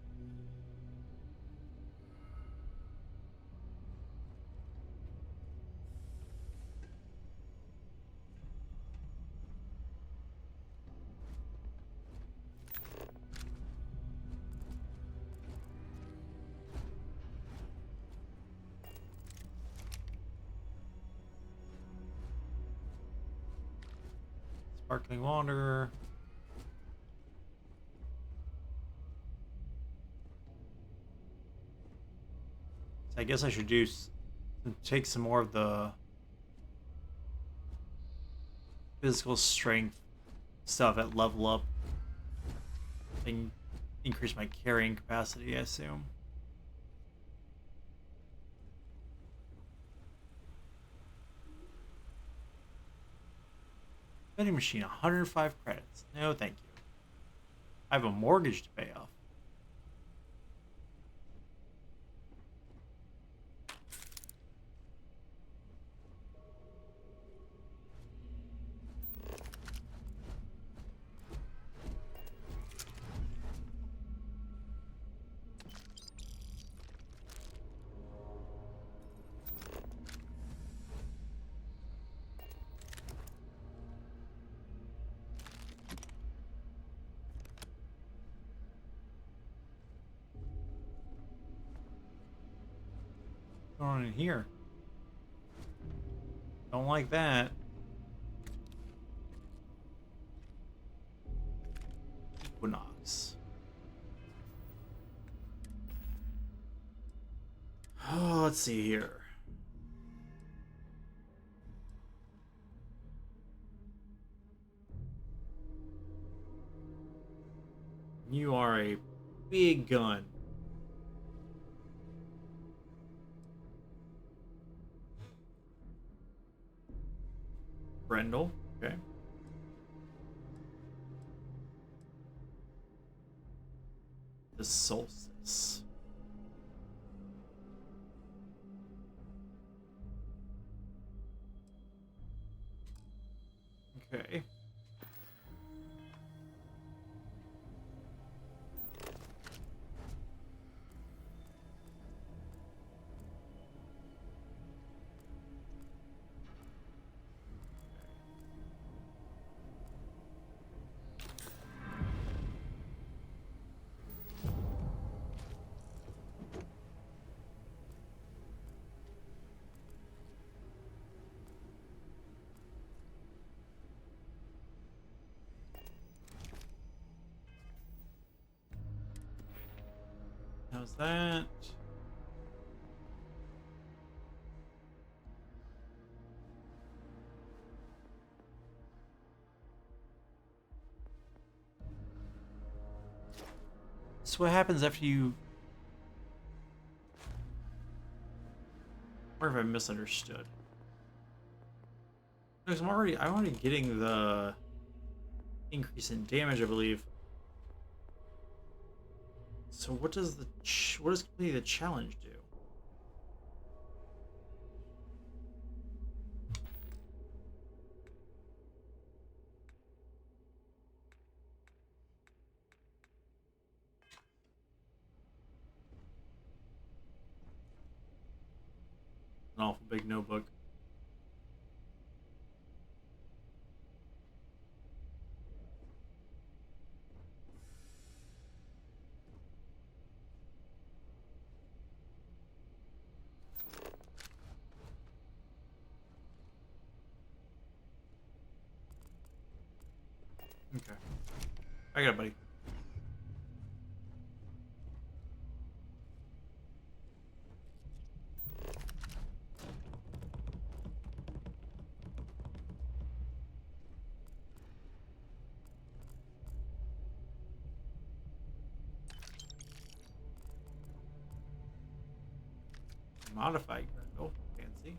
Sparkling water. I guess I should take some more of the physical strength stuff at level up and increase my carrying capacity, I assume. Vending machine, 105 credits. No, thank you. I have a mortgage to pay off. What's going on in here? Don't like that. Equinox. Oh, let's see here. You are a big gun. Brendel, okay. The Solstice. Okay. How's that? So what happens after you... Or if I misunderstood. Because I'm already getting the increase in damage, I believe. So what does what does completing the challenge do? An awful big notebook. Okay. I got it, buddy. Modified Grendel. Fancy.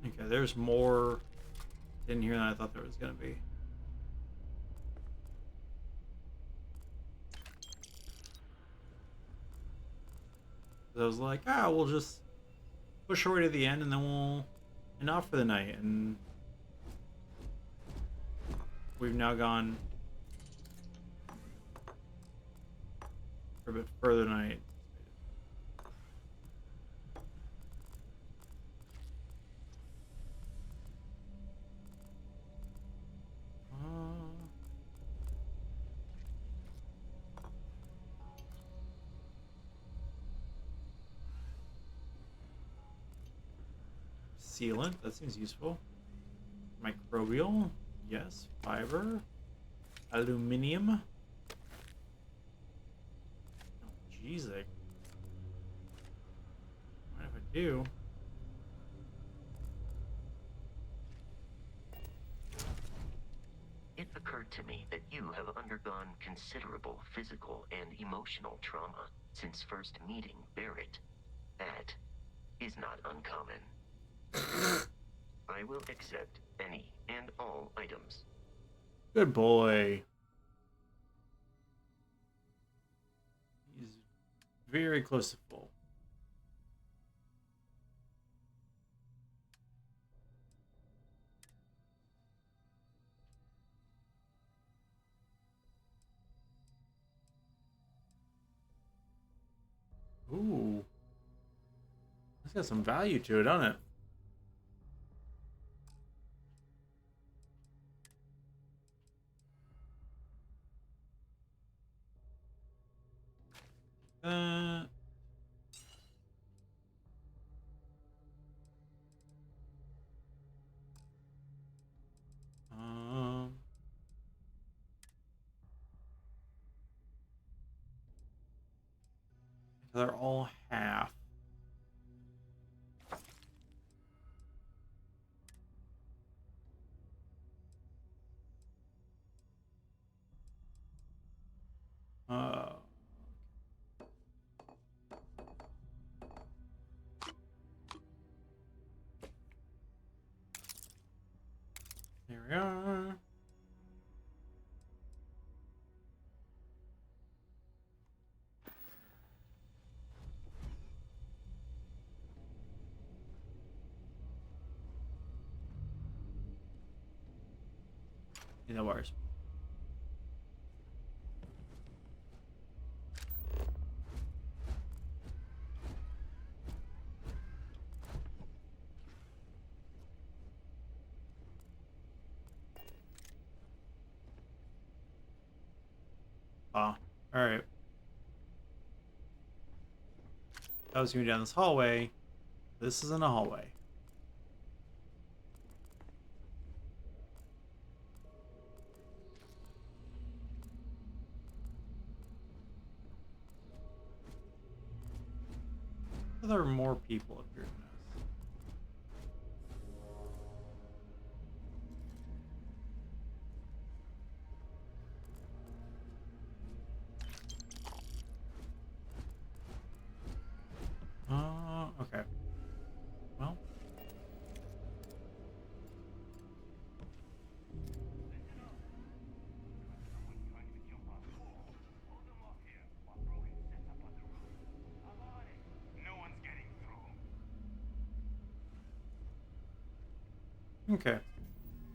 Okay, there's more in here than I thought there was gonna be. I was like, we'll just push our way to the end and then we'll end off for the night. And we've now gone for a bit further than I anticipated. sealant. That seems useful. Microbial. Yes. Fiber. Aluminium. Oh, jeez. What if I do? It occurred to me that you have undergone considerable physical and emotional trauma since first meeting Barrett. That is not uncommon. I will accept any and all items. Good boy. He's very close to full. Ooh. It's got some value to it, doesn't it? Uh, um, they're all half. Uh, Here we are. No worries. Ah, alright. I was going down this hallway. This isn't a hallway. There are more people up here than us. Okay. Well. Okay. I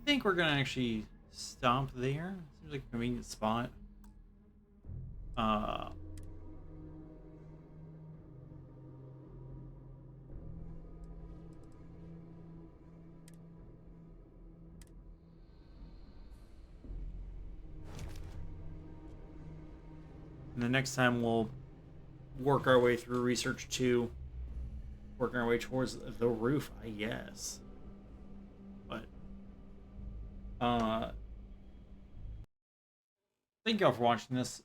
think we're gonna actually stomp there. Seems like a convenient spot. And the next time we'll work our way through research 2. Working our way towards the roof, I guess. But thank y'all for watching this.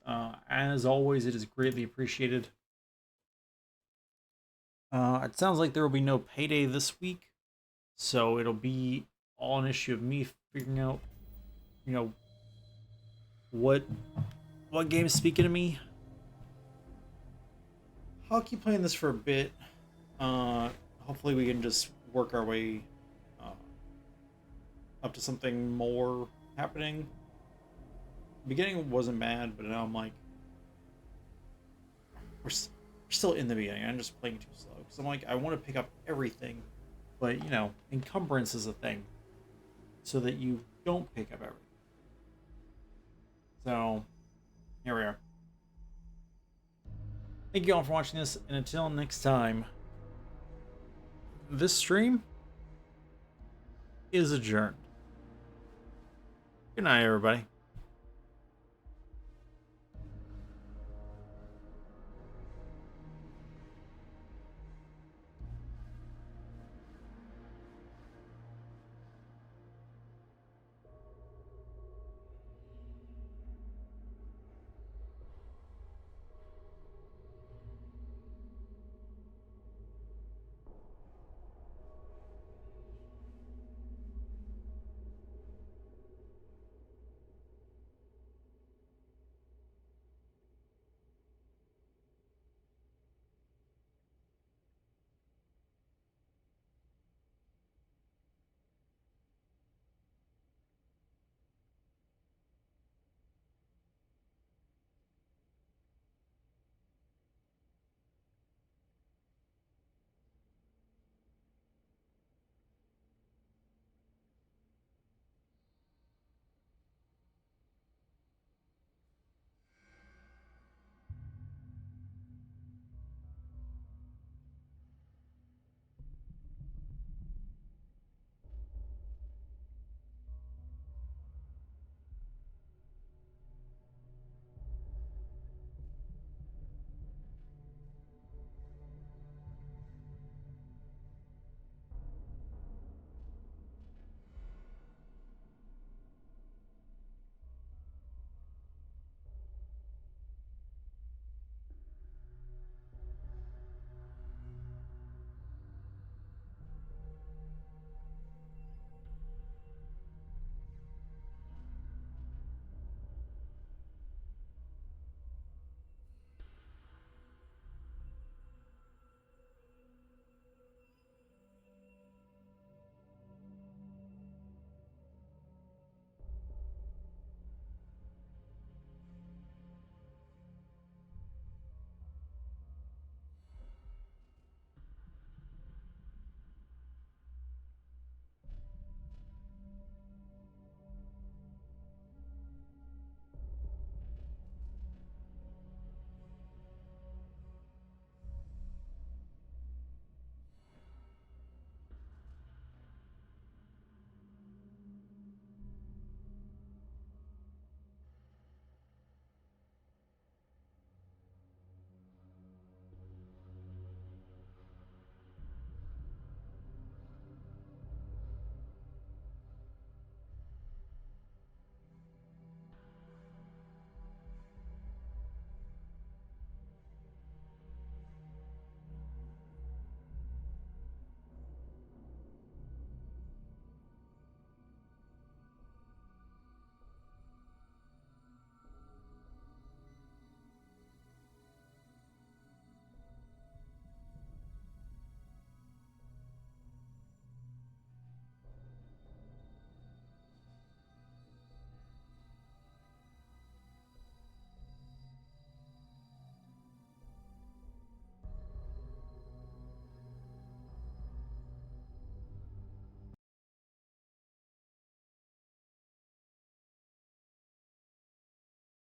As always, it is greatly appreciated. It sounds like there will be no payday this week, so it'll be all an issue of me figuring out, you know, what game's speaking to me. I'll keep playing this for a bit. Hopefully we can just work our way up to something more happening. The beginning wasn't bad, but now I'm like, we're still in the beginning. I'm just playing too slow because I'm like, I want to pick up everything, but you know, encumbrance is a thing, so that you don't pick up everything. So here we are. Thank you all for watching this, and until next time, this stream is adjourned. Good night, everybody.